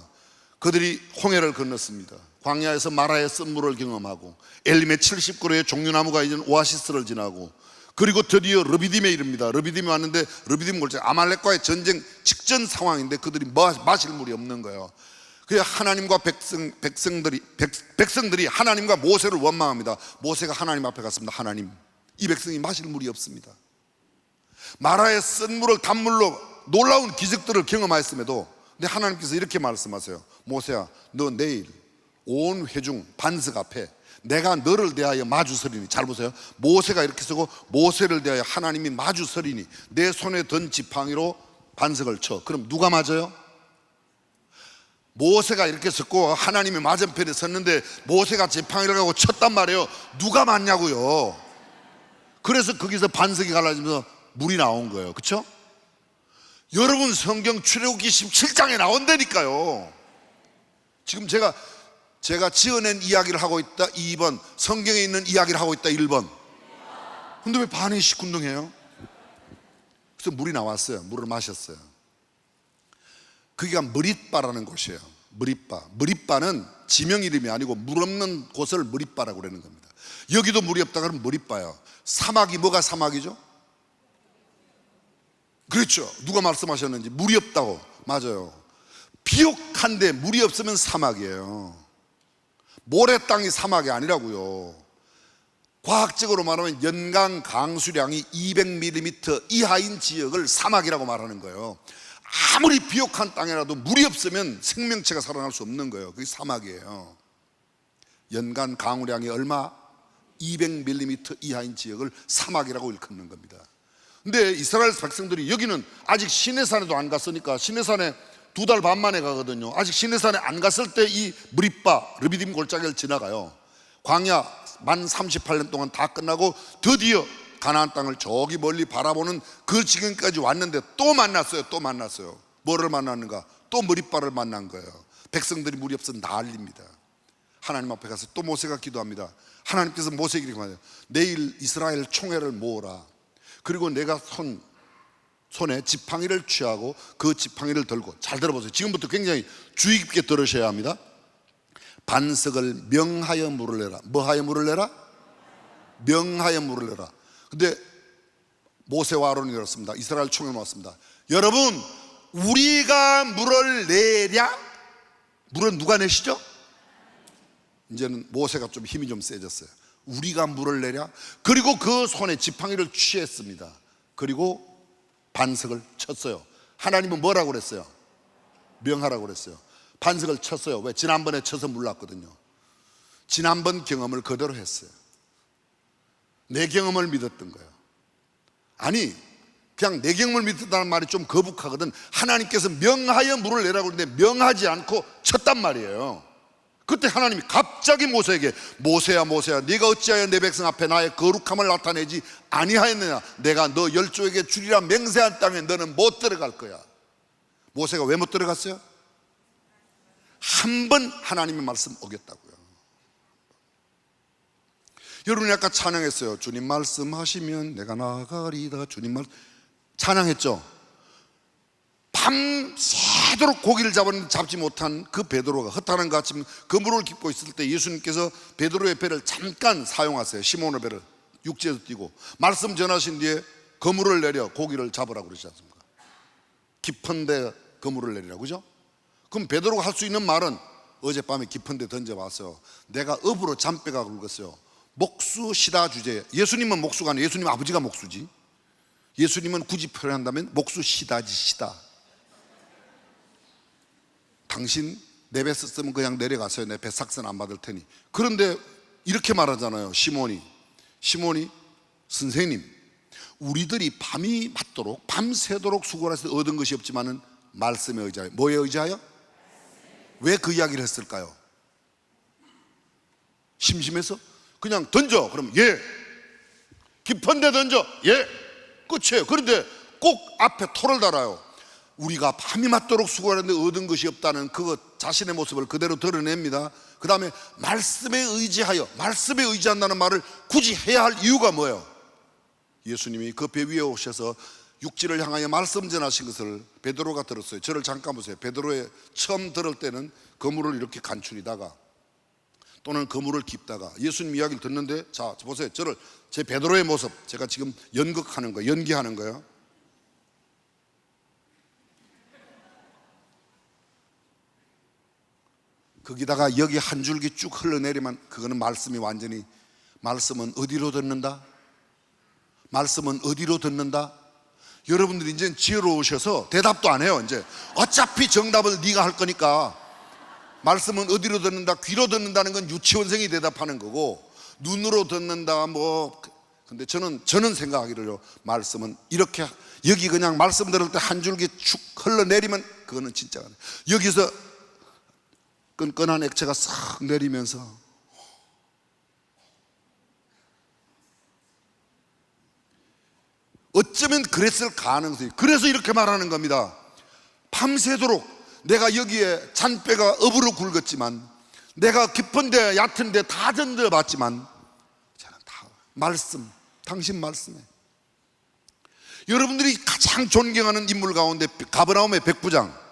그들이 홍해를 건넜습니다. 광야에서 마라의 쓴물을 경험하고 엘림의 70그루의 종류나무가 있는 오아시스를 지나고 그리고 드디어 르비딤에 이릅니다. 르비딤에 왔는데 르비딤 골짜 아말렉과의 전쟁 직전 상황인데 그들이 마실 물이 없는 거예요. 그래서 하나님과 백성들이 하나님과 모세를 원망합니다. 모세가 하나님 앞에 갔습니다. 하나님, 이 백성이 마실 물이 없습니다. 마라의 쓴물을 단물로 놀라운 기적들을 경험하였음에도 근데 하나님께서 이렇게 말씀하세요. 모세야, 너 내일 온 회중 반석 앞에 내가 너를 대하여 마주 서리니. 잘 보세요. 모세가 이렇게 쓰고 모세를 대하여 하나님이 마주 서리니 내 손에 든 지팡이로 반석을 쳐. 그럼 누가 맞아요? 모세가 이렇게 섰고 하나님이 맞은편에 섰는데 모세가 지팡이를 가고 쳤단 말이에요. 누가 맞냐고요. 그래서 거기서 반석이 갈라지면서 물이 나온 거예요. 그렇죠? 여러분 성경 출애굽기 17장에 나온다니까요. 지금 제가 지어낸 이야기를 하고 있다 2번, 성경에 있는 이야기를 하고 있다 1번. 근데 왜 반이 시큰둥해요? 그래서 물이 나왔어요. 물을 마셨어요. 거기가 머릿바라는 곳이에요. 머릿바는 지명 이름이 아니고 물 없는 곳을 머릿바라고 그러는 겁니다. 여기도 물이 없다 그러면 머릿바예요. 사막이 뭐가 사막이죠? 그렇죠. 누가 말씀하셨는지 물이 없다고. 맞아요. 비옥한데 물이 없으면 사막이에요. 모래 땅이 사막이 아니라고요. 과학적으로 말하면 연간 강수량이 200mm 이하인 지역을 사막이라고 말하는 거예요. 아무리 비옥한 땅이라도 물이 없으면 생명체가 살아날 수 없는 거예요. 그게 사막이에요. 연간 강우량이 얼마? 200mm 이하인 지역을 사막이라고 일컫는 겁니다. 근데 이스라엘 백성들이 여기는 아직 시내산에도 안 갔으니까 시내산에 2달 반 만에 가거든요. 아직 시내산에 안 갔을 때 이 므릿바 르비딤 골짜기를 지나가요. 광야 만 38년 동안 다 끝나고 드디어 가나안 땅을 저기 멀리 바라보는 그 지경까지 왔는데 또 만났어요. 뭐를 만났는가? 또 므릿바를 만난 거예요. 백성들이 물이 없어 난립니다. 하나님 앞에 가서 또 모세가 기도합니다. 하나님께서 모세에게 이렇게 말해요. 내일 이스라엘 총회를 모으라. 그리고 내가 손에 지팡이를 취하고 그 지팡이를 들고, 잘 들어보세요. 지금부터 굉장히 주의 깊게 들으셔야 합니다. 반석을 명하여 물을 내라. 뭐하여 물을 내라? 명하여 물을 내라. 근데 모세와 아론이 그렇습니다. 이스라엘 총회 모았습니다. 여러분, 우리가 물을 내랴? 물은 누가 내시죠? 이제는 모세가 좀 힘이 좀 세졌어요. 우리가 물을 내랴? 그리고 그 손에 지팡이를 취했습니다. 그리고 반석을 쳤어요. 하나님은 뭐라고 그랬어요? 명하라고 그랬어요. 반석을 쳤어요. 왜? 지난번에 쳐서 몰랐거든요. 지난번 경험을 그대로 했어요. 내 경험을 믿었던 거예요. 아니, 그냥 내 경험을 믿었다는 말이 좀 거북하거든. 하나님께서 명하여 물을 내라고 그러는데 명하지 않고 쳤단 말이에요. 그때 하나님이 갑자기 모세에게 모세야 네가 어찌하여 내 백성 앞에 나의 거룩함을 나타내지 아니하였느냐. 내가 너 열조에게 주리라 맹세한 땅에 너는 못 들어갈 거야. 모세가 왜 못 들어갔어요? 한 번 하나님의 말씀 어겼다고요. 여러분이 아까 찬양했어요. 주님 말씀하시면 내가 나가리다. 주님 말씀 찬양했죠. 밤새도록 고기를 잡았는데 잡지 못한 그 베드로가 허탄한 것 같이 그물을 깁고 있을 때 예수님께서 베드로의 배를 잠깐 사용하세요. 시몬의 배를 육지에서 띄고 말씀 전하신 뒤에 그물을 내려 고기를 잡으라고 그러지 않습니까? 깊은데 그물을 내리라고, 그죠? 그럼 베드로가 할 수 있는 말은 어젯밤에 깊은데 던져봤어요. 내가 업으로 잔뼈가 굵었어요. 목수 시다 주제. 예수님은 목수가 아니에요. 예수님 아버지가 목수지. 예수님은 굳이 표현한다면 목수 시다지 시다. 당신 내 배 썼으면 그냥 내려가세요. 내 배 삭선 안 받을 테니. 그런데 이렇게 말하잖아요. 시몬이 선생님, 우리들이 밤이 맞도록 밤새도록 수고를 해서 얻은 것이 없지만은 말씀에 의지하여. 뭐에 의지하여? 왜 그 이야기를 했을까요? 심심해서? 그냥 던져. 그럼 예. 깊은 데 던져. 예. 끝이에요. 그런데 꼭 앞에 토를 달아요. 우리가 밤이 맞도록 수고하는데 얻은 것이 없다는 그 자신의 모습을 그대로 드러냅니다. 그 다음에 말씀에 의지하여. 말씀에 의지한다는 말을 굳이 해야 할 이유가 뭐예요? 예수님이 그 배 위에 오셔서 육지를 향하여 말씀 전하신 것을 베드로가 들었어요. 저를 잠깐 보세요. 베드로의 처음 들을 때는 그물을 이렇게 간추리다가 또는 그물을 깁다가 예수님 이야기를 듣는데, 자 보세요. 저를, 제 베드로의 모습, 제가 지금 연극하는 거예요. 연기하는 거예요. 거기다가 여기 한 줄기 쭉 흘러내리면 그거는 말씀이 완전히, 말씀은 어디로 듣는다? 말씀은 어디로 듣는다? 여러분들이 이제 지혜로우셔서 대답도 안 해요. 이제 어차피 정답을 네가 할 거니까 말씀은 어디로 듣는다? 귀로 듣는다는 건 유치원생이 대답하는 거고, 눈으로 듣는다 뭐. 근데 저는 생각하기를요, 말씀은 이렇게, 여기 그냥 말씀 들을 때 한 줄기 축 흘러내리면 그거는 진짜, 여기서 끈끈한 액체가 싹 내리면서 어쩌면 그랬을 가능성이, 그래서 이렇게 말하는 겁니다. 밤새도록 내가 여기에 잔뼈가 업으로 굵었지만, 내가 깊은데 얕은데 다 던져봤지만 저는 다 말씀, 당신 말씀에. 여러분들이 가장 존경하는 인물 가운데 가버나움의 백부장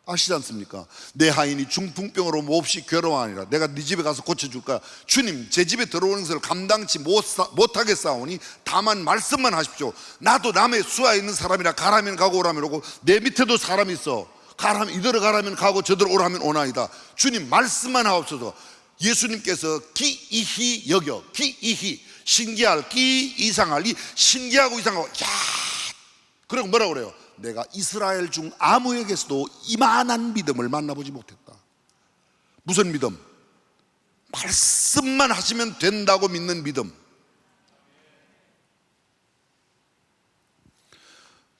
아시지 않습니까? 내 하인이 중풍병으로 몹시 괴로워하니라. 내가 네 집에 가서 고쳐줄까? 주님, 제 집에 들어오는 것을 감당치 못하겠사오니 다만 말씀만 하십시오. 나도 남의 수하에 있는 사람이라 가라면 가고 오라면 오고, 내 밑에도 사람이 있어. 가라면, 이대로 가라면 가고 저대로 오라면 오나이다. 주님 말씀만 하옵소서. 예수님께서 기이히 여겨, 기이히, 신기할, 기 이상할, 이 신기하고 이상하고, 야, 그리고 뭐라고 그래요? 내가 이스라엘 중 아무에게서도 이만한 믿음을 만나보지 못했다. 무슨 믿음? 말씀만 하시면 된다고 믿는 믿음.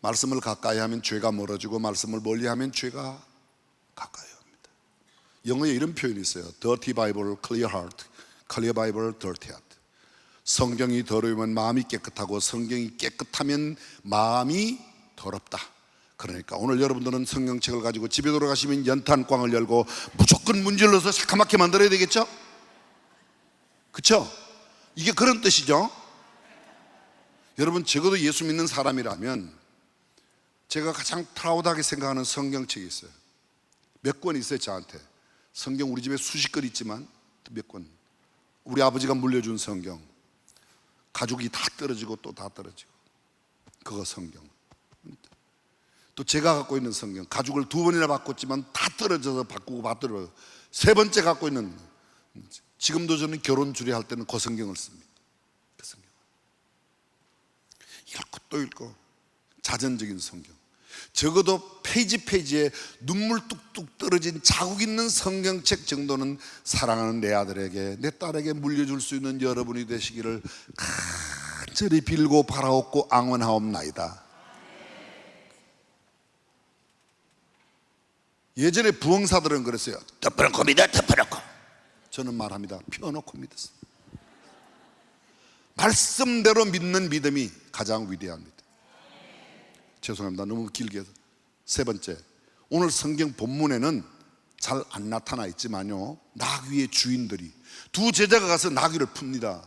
말씀을 가까이 하면 죄가 멀어지고, 말씀을 멀리 하면 죄가 가까이 합니다. 영어에 이런 표현이 있어요. Dirty Bible, clear heart. Clear Bible, dirty heart. 성경이 더러우면 마음이 깨끗하고, 성경이 깨끗하면 마음이 더럽다. 그러니까 오늘 여러분들은 성경책을 가지고 집에 돌아가시면 연탄광을 열고 무조건 문질러서 새카맣게 만들어야 되겠죠? 그렇죠? 이게 그런 뜻이죠. 여러분, 적어도 예수 믿는 사람이라면 제가 가장 프라우드하게 생각하는 성경책이 있어요. 몇 권 있어요. 저한테 성경 우리 집에 수십 권 있지만 몇 권, 우리 아버지가 물려준 성경, 가죽이 다 떨어지고 또 다 떨어지고, 그거 성경. 또 제가 갖고 있는 성경, 가죽을 2번이나 바꿨지만 다 떨어져서 바꾸고 받들어요. 3번째 갖고 있는, 지금도 저는 결혼 주례할 때는 그 성경을 씁니다. 그 성경 읽고 또 읽고, 자전적인 성경. 적어도 페이지에 눈물 뚝뚝 떨어진 자국 있는 성경책 정도는 사랑하는 내 아들에게, 내 딸에게 물려줄 수 있는 여러분이 되시기를 간절히 빌고 바라옵고 앙원하옵나이다. 예전에 부흥사들은 그랬어요. 덮어놓고 믿어, 덮어놓고. 저는 말합니다. 펴놓고 믿었습니다. 말씀대로 믿는 믿음이 가장 위대합니다. 죄송합니다. 너무 길게 해서. 3번째, 오늘 성경 본문에는 잘 안 나타나 있지만요, 나귀의 주인들이, 2 제자가 가서 나귀를 풉니다.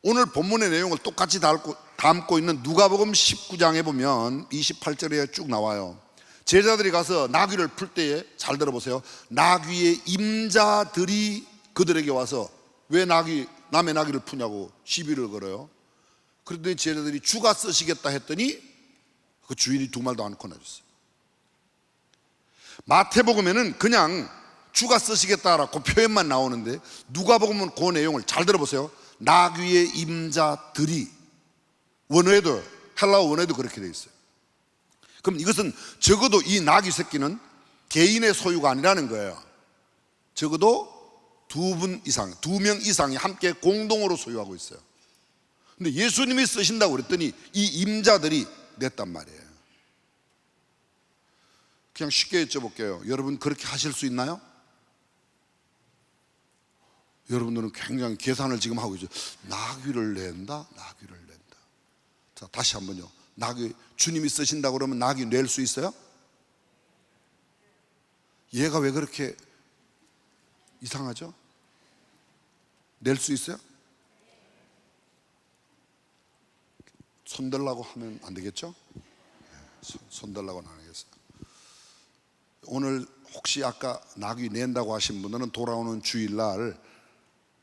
오늘 본문의 내용을 똑같이 담고 있는 누가복음 19장에 보면 28절에 쭉 나와요. 제자들이 가서 나귀를 풀 때에, 잘 들어보세요, 나귀의 임자들이 그들에게 와서 왜 남의 나귀를 푸냐고 시비를 걸어요. 그런데 제자들이 주가 쓰시겠다 했더니 그 주인이 2말도 안 꺼내줬어요. 마태복음에는 그냥 주가 쓰시겠다라고 표현만 나오는데, 누가복음은 그 내용을 잘 들어보세요. 나귀의 임자들이, 원어에도, 헬라어 원어에도 그렇게 돼 있어요. 그럼 이것은 적어도 이 나귀 새끼는 개인의 소유가 아니라는 거예요. 적어도 2분 이상, 2명 이상이 함께 공동으로 소유하고 있어요. 근데 예수님이 쓰신다고 그랬더니 이 임자들이 냈단 말이에요. 그냥 쉽게 여쭤볼게요. 여러분 그렇게 하실 수 있나요? 여러분들은 굉장히 계산을 지금 하고 있죠. 나귀를 낸다? 나귀를 낸다. 자, 다시 한번요. 나귀, 주님이 쓰신다고 그러면 나귀 낼 수 있어요? 얘가 왜 그렇게 이상하죠? 낼 수 있어요? 손들라고 하면 안 되겠죠? 손 들라고 안 하겠어요. 오늘 혹시 아까 나귀 낸다고 하신 분들은 돌아오는 주일날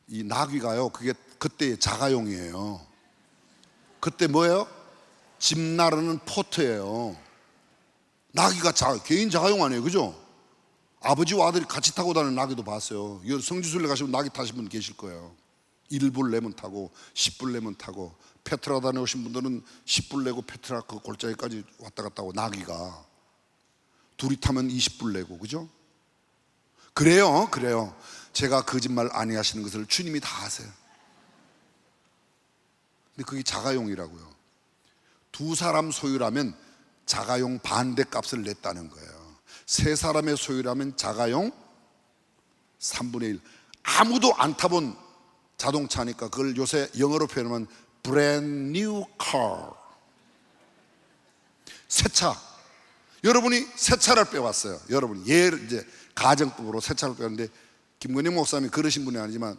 이 나귀가요, 그게 그때의 자가용이에요. 그때 뭐예요? 집 나르는 포트예요. 나귀가 개인 자가용 아니에요, 그죠? 아버지와 아들이 같이 타고 다니는 나귀도 봤어요. 성지순례 가시면 나귀 타신 분 계실 거예요. 1불 내면 타고 10불 내면 타고, 페트라 다녀오신 분들은 10불 내고 페트라 그 골짜기까지 왔다 갔다 하고, 나귀가 둘이 타면 20불 내고, 그죠? 그래요. 제가 거짓말 아니하시는 것을 주님이 다 아세요. 근데 그게 자가용이라고요. 두 사람 소유라면 자가용 반대값을 냈다는 거예요. 세 사람의 소유라면 자가용 3분의 1. 아무도 안 타본 자동차니까 그걸 요새 영어로 표현하면 brand new car. 새 차. 여러분이 새 차를 빼왔어요. 여러분이 이제 가정법으로 새 차를 빼왔는데, 김건영 목사님이 그러신 분이 아니지만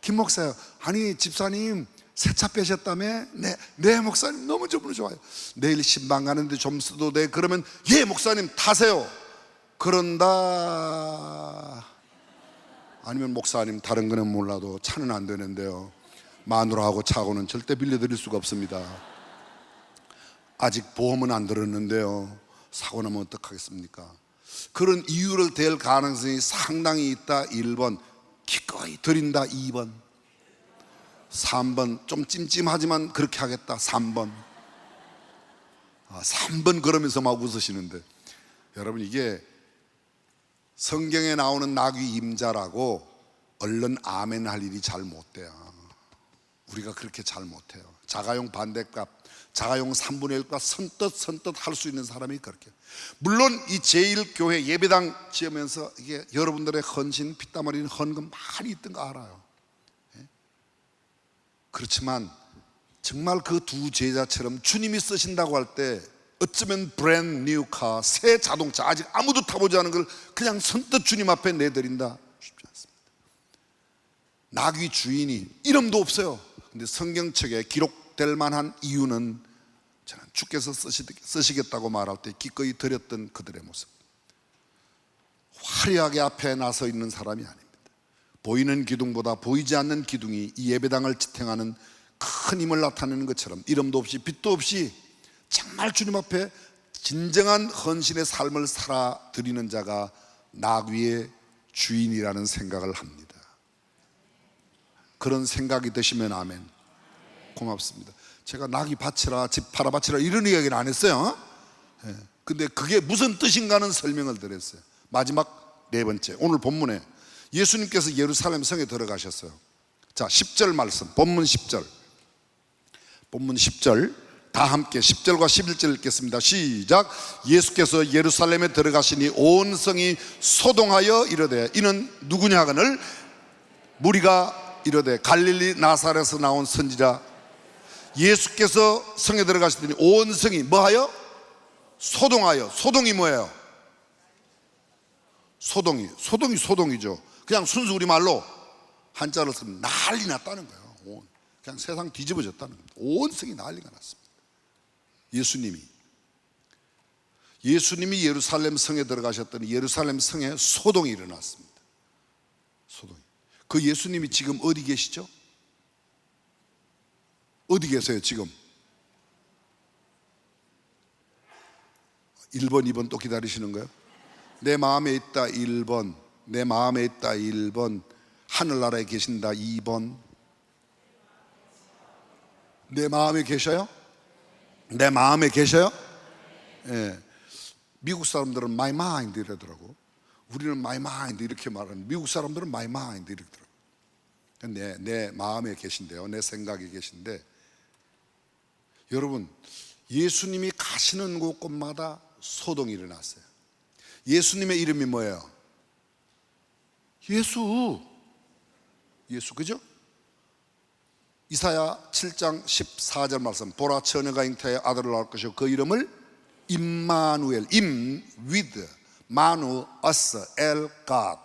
김 목사요, 아니 집사님 새 차 빼셨다며? 네 목사님 너무 좋아요. 내일 신방 가는데 좀 써도 돼? 그러면 예 목사님 타세요. 그런다. 아니면 목사님 다른 거는 몰라도 차는 안 되는데요, 마누라하고 차고는 절대 빌려드릴 수가 없습니다. 아직 보험은 안 들었는데요, 사고 나면 어떡하겠습니까? 그런 이유를 댈 가능성이 상당히 있다. 1번 기꺼이 드린다. 2번 3번 좀 찜찜하지만 그렇게 하겠다. 3번 그러면서 막 웃으시는데, 여러분 이게 성경에 나오는 나귀 임자라고 얼른 아멘 할 일이 잘 못 돼요. 우리가 그렇게 잘 못해요. 자가용 반대값, 자가용 3분의 1값 선뜻 할 수 있는 사람이 그렇게. 물론 이 제1교회 예배당 지으면서 이게 여러분들의 헌신, 피땀 흘리는 헌금 많이 있던 거 알아요. 그렇지만 정말 그 두 제자처럼 주님이 쓰신다고 할 때 어쩌면 브랜드 뉴 카, 새 자동차, 아직 아무도 타보지 않은 걸 그냥 선뜻 주님 앞에 내드린다, 쉽지 않습니다. 나귀 주인이 이름도 없어요. 근데 성경책에 기록될 만한 이유는 저는 주께서 쓰시겠다고 말할 때 기꺼이 드렸던 그들의 모습. 화려하게 앞에 나서 있는 사람이 아닙니다. 보이는 기둥보다 보이지 않는 기둥이 이 예배당을 지탱하는 큰 힘을 나타내는 것처럼 이름도 없이 빛도 없이 정말 주님 앞에 진정한 헌신의 삶을 살아드리는 자가 나귀의 주인이라는 생각을 합니다. 그런 생각이 드시면 아멘. 고맙습니다. 제가 나귀 바치라, 집 팔아 바치라 이런 이야기는 안 했어요. 근데 그게 무슨 뜻인가는 설명을 드렸어요. 마지막 네 번째, 오늘 본문에 예수님께서 예루살렘 성에 들어가셨어요. 자, 10절 말씀, 본문 10절 다 함께 10절과 11절 읽겠습니다. 시작. 예수께서 예루살렘에 들어가시니 온 성이 소동하여 이르되, 이는 누구냐 하거늘 무리가 이르되 갈릴리 나사렛에서 나온 선지자. 예수께서 성에 들어가시더니 온 성이 뭐하여? 소동하여. 소동이 뭐예요? 소동이죠. 그냥 순수 우리말로 한자를 쓰면 난리 났다는 거예요. 그냥 세상 뒤집어졌다는 겁니다. 온 성이 난리가 났습니다. 예수님이 예루살렘 성에 들어가셨더니 예루살렘 성에 소동이 일어났습니다. 소동이. 그 예수님이 지금 어디 계시죠? 어디 계세요 지금? 1번 2번 또 기다리시는 거예요? 내 마음에 있다 1번, 내 마음에 있다 1번, 하늘나라에 계신다 2번. 내 마음에 계셔요? 내 마음에 계셔요? 예. 미국 사람들은 my mind 이러더라고. 우리는 my mind 이렇게 말하는, 미국 사람들은 my mind 이렇게 더라고. 내 마음에 계신데요, 내 생각에 계신데, 여러분 예수님이 가시는 곳곳마다 소동이 일어났어요. 예수님의 이름이 뭐예요? 예수, 그죠? 이사야 7장 14절 말씀, 보라 처녀가 잉태하여 아들을 낳을 것이요 그 이름을 임마누엘, 임 with 마누 us el God,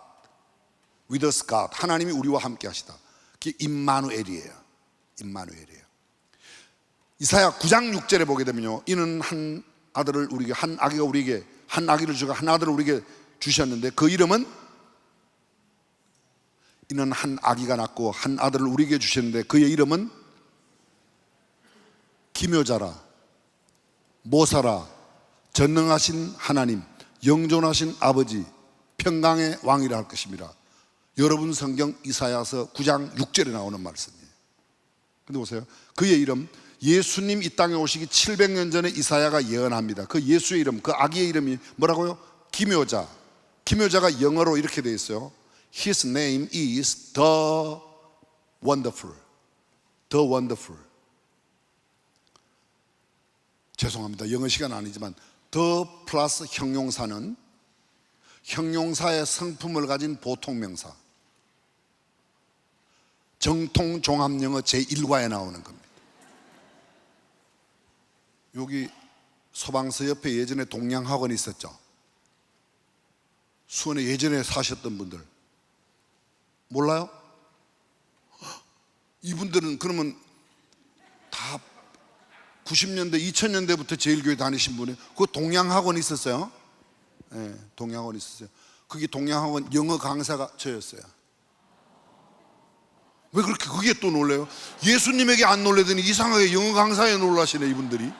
with us God, 하나님이 우리와 함께 하시다. 그게 임마누엘이에요. 이사야 9장 6절에 보게 되면요, 이는 한 아들을 우리에게, 한 아기가 우리에게, 한 아기를 주고 한 아들을 우리에게 주셨는데 그 이름은, 이는 한 아기가 낳고 한 아들을 우리에게 주셨는데 그의 이름은 기묘자라, 모사라, 전능하신 하나님, 영존하신 아버지, 평강의 왕이라 할 것입니다. 여러분 성경 이사야서 9장 6절에 나오는 말씀이에요. 근데 보세요, 그의 이름, 예수님 이 땅에 오시기 700년 전에 이사야가 예언합니다. 그 예수의 이름, 그 아기의 이름이 뭐라고요? 기묘자. 기묘자가 영어로 이렇게 되어 있어요. His name is the wonderful. The wonderful. 죄송합니다, 영어 시간 아니지만 the 플러스 형용사는 형용사의 성품을 가진 보통명사, 정통 종합영어 제1과에 나오는 겁니다. 여기 소방서 옆에 예전에 동양학원이 있었죠. 수원에 예전에 사셨던 분들 몰라요? 이분들은 그러면 다 90년대, 2000년대부터 제일교회 다니신 분이, 그 동양학원이 있었어요. 네, 동양학원이 있었어요. 그게 동양학원 영어 강사가 저였어요. 왜 그렇게 그게 또 놀래요? 예수님에게 안 놀래더니 이상하게 영어 강사에 놀라시네 이분들이.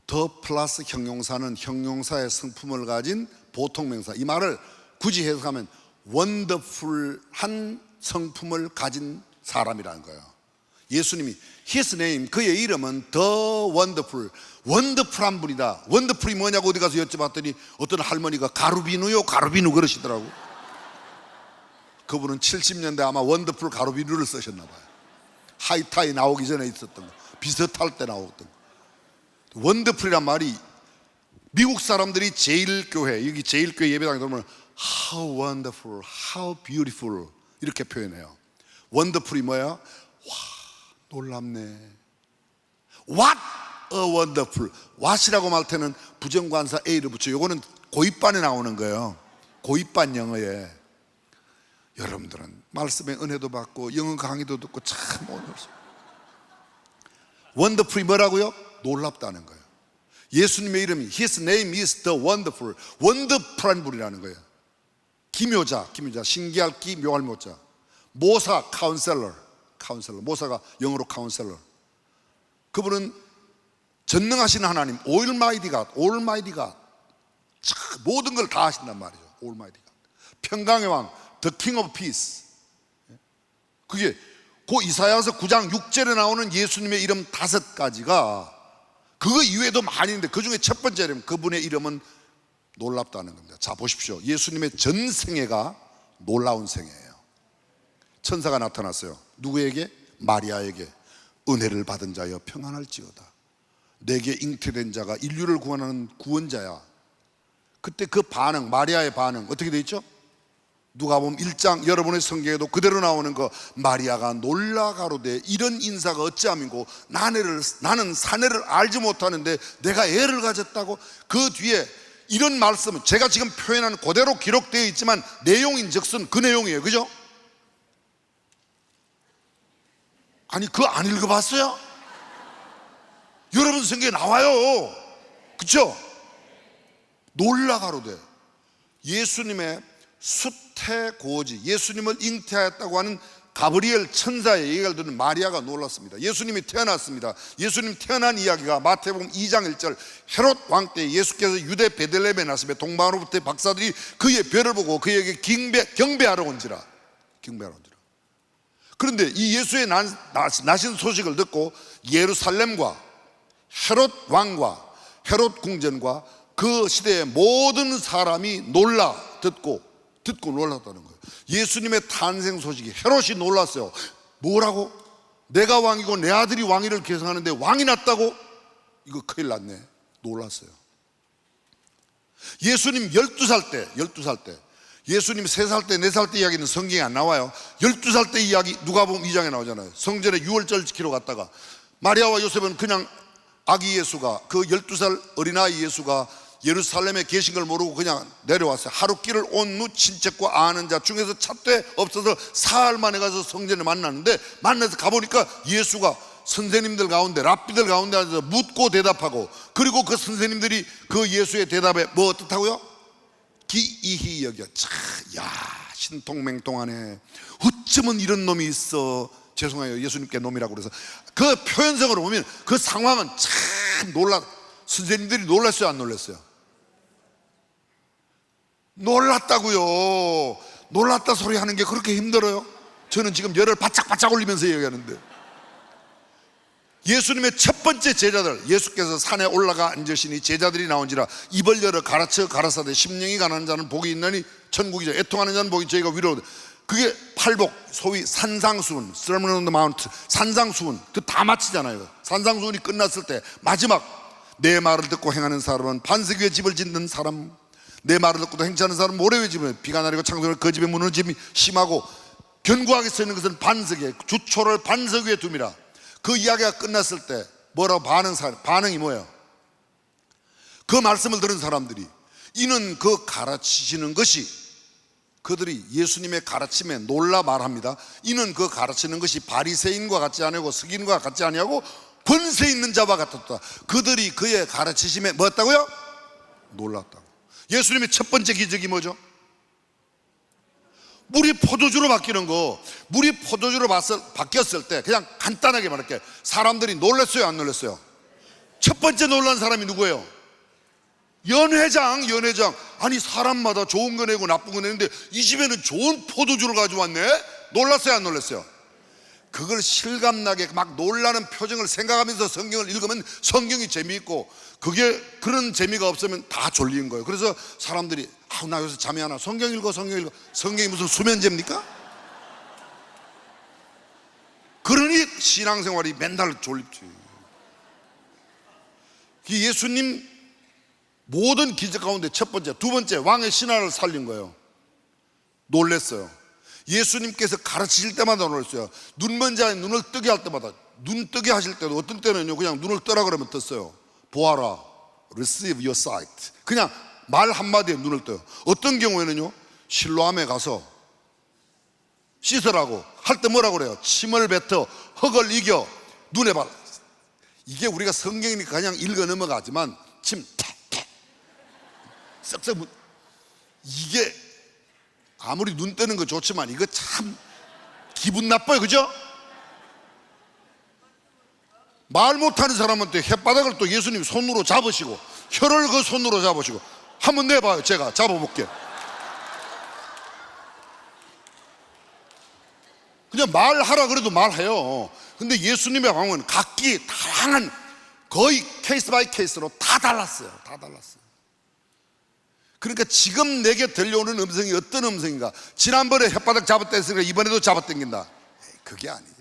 더 플러스 형용사는 형용사의 성품을 가진 보통명사. 이 말을 굳이 해석하면 원더풀한 성품을 가진 사람이라는 거예요. 예수님이 His name, 그의 이름은 The Wonderful, 원더풀한 분이다. 원더풀이 뭐냐고 어디 가서 여쭤봤더니 어떤 할머니가 가루비누요 가루비누 그러시더라고. 그분은 70년대 아마 원더풀 가루비누를 쓰셨나 봐요. 하이타이 나오기 전에 있었던 거, 비슷할 때 나왔던 거. 원더풀이란 말이 미국 사람들이 제일교회, 여기 제일교회 예배당에 들어오면 How wonderful, how beautiful 이렇게 표현해요. 원더풀이 뭐야? 와, 놀랍네. What a wonderful. what이라고 말 때는 부정관사 A를 붙여. 요거는 고입반에 나오는 거예요. 고입반 영어에. 여러분들은 말씀의 은혜도 받고 영어 강의도 듣고 참 오늘 원더풀이 뭐라고요? 놀랍다는 거예요. 예수님의 이름이 His name is the wonderful, 원더풀한 분이라는 거예요. 기묘자, 기묘자, 신기할 기, 묘할 묘자. 모사, 카운셀러, 카운셀러. 모사가 영어로 카운셀러. 그분은 전능하신 하나님, Almighty God, Almighty God. 모든 걸 다 하신단 말이죠. Almighty God. 평강의 왕, The King of Peace. 그게 그 이사야서 9장 6절에 나오는 예수님의 이름 5가지가 그거 이외에도 많이 있는데 그 중에 첫 번째 이름, 그분의 이름은 놀랍다는 겁니다. 자, 보십시오. 예수님의 전 생애가 놀라운 생애예요. 천사가 나타났어요. 누구에게? 마리아에게. 은혜를 받은 자여 평안할지어다. 내게 잉태된 자가 인류를 구원하는 구원자야. 그때 그 반응, 마리아의 반응 어떻게 돼 있죠? 누가복음 1장 여러분의 성경에도 그대로 나오는 거, 마리아가 놀라 가로되 이런 인사가 어찌함이고 나는 사내를 알지 못하는데 내가 애를 가졌다고. 그 뒤에 이런 말씀은 제가 지금 표현한 그대로 기록되어 있지만 내용인즉슨 그 내용이에요. 그죠? 아니 그거 안 읽어봤어요? 여러분 성경에 나와요. 그쵸? 놀라 가로되 예수님의 수태고지, 예수님을 잉태하였다고 하는 가브리엘 천사의 얘기를 듣는 마리아가 놀랐습니다. 예수님이 태어났습니다. 예수님 태어난 이야기가 마태복음 2장 1절, 헤롯 왕 때 예수께서 유대 베들레헴에 났으며 동방으로부터 박사들이 그의 별을 보고 그에게 경배하러 온지라. 그런데 이 예수의 나신 소식을 듣고 예루살렘과 헤롯 왕과 헤롯 궁전과 그 시대의 모든 사람이 듣고 놀랐다는 거예요. 예수님의 탄생 소식이 헤롯이 놀랐어요. 뭐라고? 내가 왕이고 내 아들이 왕위를 계승하는데 왕이 났다고? 이거 큰일 났네. 놀랐어요. 예수님 12살 때 예수님 3살 때 4살 때 이야기는 성경에 안 나와요. 12살 때 이야기 누가복음 2장에 나오잖아요. 성전에 유월절 지키러 갔다가 마리아와 요셉은 그냥 아기 예수가, 그 12살 어린아이 예수가 예루살렘에 계신 걸 모르고 그냥 내려왔어요. 하루길을 온 후 친척과 아는 자 중에서 찾되 없어서 사흘 만에 가서 성전을 만났는데, 만나서 가보니까 예수가 선생님들 가운데, 랍비들 가운데 앉아서 묻고 대답하고, 그리고 그 선생님들이 그 예수의 대답에 뭐 어떻다고요? 기이히 여겨. 야, 신통맹통하네. 어쩌면 이런 놈이 있어. 죄송해요, 예수님께 놈이라고 그래서. 그 표현성으로 보면 그 상황은 참 선생님들이 놀랐어요, 안 놀랐어요? 놀랐다고요. 놀랐다 소리 하는 게 그렇게 힘들어요? 저는 지금 열을 바짝바짝 올리면서 얘기하는데, 예수님의 첫 번째 제자들, 예수께서 산에 올라가 앉으시니 제자들이 나온지라 입을 열어 가르쳐 가라사대 심령이 가난한 자는 복이 있나니 천국이죠. 애통하는 자는 복이 저희가 위로. 그게 팔복, 소위 산상수훈, Sermon on the Mount, 산상수훈, 그 다 마치잖아요. 산상수훈이 끝났을 때 마지막, 내 말을 듣고 행하는 사람은 반석 위에 집을 짓는 사람, 내 말을 듣고도 행치 않는 사람은 모래 위에 집을, 비가 내리고 창조를 그 집에 무너짐이 심하고 견고하게 서 있는 것은 반석에, 주초를 반석 위에 둠이라. 그 이야기가 끝났을 때 뭐라고 반응이 뭐예요? 그 말씀을 들은 사람들이, 이는 그 가르치시는 것이, 그들이 예수님의 가르침에 놀라 말합니다. 이는 그 가르치는 것이 바리새인과 같지 아니하고 스기인과 같지 아니하고 권세 있는 자와 같았다. 그들이 그의 가르치심에 뭐였다고요? 놀랐다고. 예수님의 첫 번째 기적이 뭐죠? 물이 포도주로 바뀌는 거. 물이 포도주로 바뀌었을 때 그냥 간단하게 말할게요. 사람들이 놀랐어요, 안 놀랐어요? 첫 번째 놀란 사람이 누구예요? 연회장. 아니, 사람마다 좋은 거 내고 나쁜 거 내는데 이 집에는 좋은 포도주를 가져왔네? 놀랐어요, 안 놀랐어요? 그걸 실감나게 막 놀라는 표정을 생각하면서 성경을 읽으면 성경이 재미있고, 그게 그런 재미가 없으면 다 졸린 거예요. 그래서 사람들이 나 요새 잠이 안 와. 성경 읽어. 성경이 무슨 수면제입니까? 그러니 신앙생활이 맨날 졸립지. 예수님 모든 기적 가운데 첫 번째, 두 번째, 왕의 신하를 살린 거예요. 놀랬어요. 예수님께서 가르치실 때마다 놀랐어요. 눈먼 자의 눈을 뜨게 할 때마다, 눈 뜨게 하실 때도 어떤 때는요 그냥 눈을 뜨라 그러면 떴어요. 보아라, receive your sight. 그냥 말 한마디에 눈을 떠요. 어떤 경우에는요, 실로암에 가서 씻으라고 할 때 뭐라고 그래요? 침을 뱉어 흙을 이겨 눈에 발. 이게 우리가 성경이니까 그냥 읽어 넘어가지만 침 탁탁 쓱쓱, 이게 아무리 눈 뜨는 거 좋지만 이거 참 기분 나빠요, 그죠? 말 못하는 사람한테 혓바닥을 또 예수님 손으로 잡으시고, 혀를 그 손으로 잡으시고, 한번 내봐요. 제가 잡아볼게요. 그냥 말하라 그래도 말해요. 근데 예수님의 방법은 각기 다양한, 거의 케이스 바이 케이스로 다 달랐어요. 그러니까 지금 내게 들려오는 음성이 어떤 음성인가? 지난번에 혓바닥 잡았다 했으니까 이번에도 잡아당긴다. 그게 아니에요.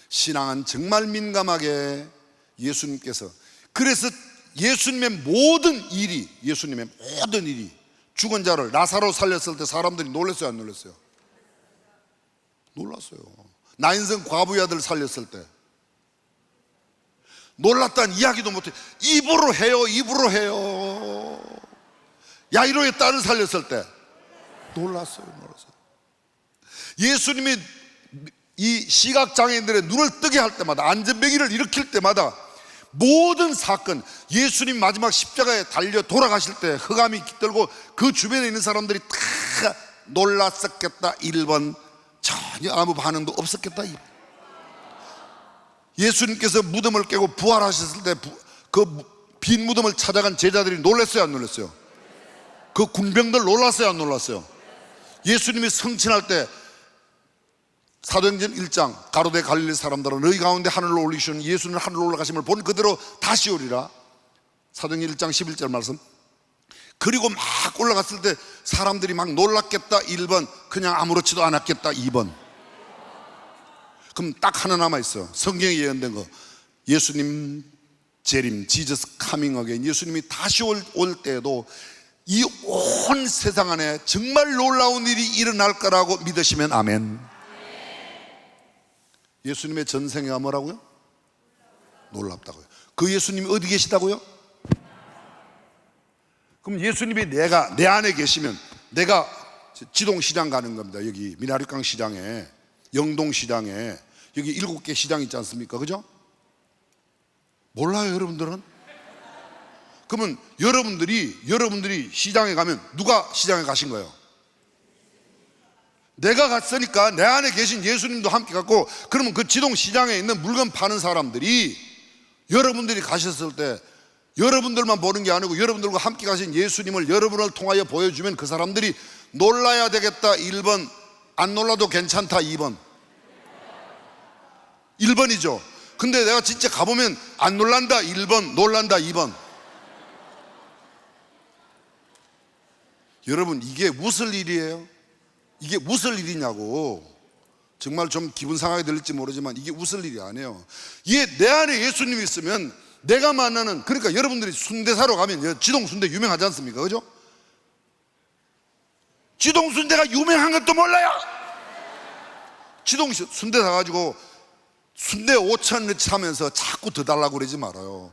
신앙은 정말 민감하게 예수님께서, 그래서 예수님의 모든 일이, 죽은 자를 나사로 살렸을 때 사람들이 놀랐어요, 안 놀랐어요? 놀랐어요. 나인성 과부의 아들 살렸을 때 놀랐다는 이야기도 못해. 입으로 해요. 야이로의 딸을 살렸을 때 놀랐어요. 예수님이 이 시각장애인들의 눈을 뜨게 할 때마다, 안전병기를 일으킬 때마다, 모든 사건, 예수님 마지막 십자가에 달려 돌아가실 때 흑암이 깃들고 그 주변에 있는 사람들이 다 놀랐었겠다 1번, 전혀 아무 반응도 없었겠다 2번. 예수님께서 무덤을 깨고 부활하셨을 때 그 빈 무덤을 찾아간 제자들이 놀랐어요, 안 놀랐어요? 그 군병들 놀랐어요, 안 놀랐어요? 예수님이 성친할 때 사도행전 1장, 가로대 갈릴리 사람들은 너희 가운데 하늘로 올리시는 예수는 하늘로 올라가심을 본 그대로 다시 오리라. 사도행전 1장 11절 말씀. 그리고 막 올라갔을 때 사람들이 막 놀랐겠다 1번, 그냥 아무렇지도 않았겠다 2번. 그럼 딱 하나 남아있어요. 성경에 예언된 거, 예수님 재림, 지저스 카밍 어게인, 예수님이 다시 올 때에도 이 온 세상 안에 정말 놀라운 일이 일어날 거라고 믿으시면 아멘. 예수님의 전생애가 뭐라고요? 놀랍다고요. 그 예수님이 어디 계시다고요? 그럼 예수님이 내 안에 계시면 내가 지동시장 가는 겁니다. 여기 미나리강 시장에, 영동시장에, 여기 7개 시장 있지 않습니까? 그죠? 몰라요, 여러분들은? 그러면 여러분들이 시장에 가면 누가 시장에 가신 거예요? 내가 갔으니까 내 안에 계신 예수님도 함께 갔고, 그러면 그 지동시장에 있는 물건 파는 사람들이 여러분들이 가셨을 때 여러분들만 보는 게 아니고 여러분들과 함께 가신 예수님을 여러분을 통하여 보여주면 그 사람들이 놀라야 되겠다 1번, 안 놀라도 괜찮다 2번. 1번이죠. 근데 내가 진짜 가보면 안 놀란다 1번, 놀란다 2번. 여러분, 이게 무슨 일이에요? 이게 무슨 일이냐고. 정말 좀 기분 상하게 들릴지 모르지만 이게 웃을 일이 아니에요. 내 안에 예수님이 있으면 내가 만나는, 그러니까 여러분들이 순대 사러 가면 지동 순대 유명하지 않습니까? 그죠? 지동 순대가 유명한 것도 몰라요. 지동 순대 사가지고 순대 5,000원어치 사면서 자꾸 더 달라고 그러지 말아요.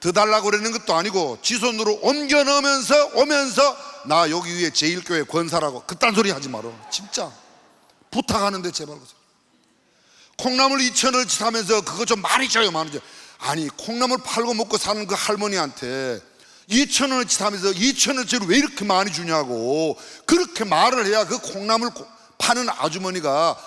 더 달라고 그러는 것도 아니고 지손으로 옮겨 넣으면서 오면서 나 여기 위에 제1교회 권사라고 그딴 소리 하지 말아. 진짜 부탁하는데 제발. 콩나물 2,000원어치 사면서 그거 좀 많이 줘요, 많이 줘. 아니, 콩나물 팔고 먹고 사는 그 할머니한테 2,000원어치 사면서 2,000원어치를 왜 이렇게 많이 주냐고 그렇게 말을 해야 그 콩나물 파는 아주머니가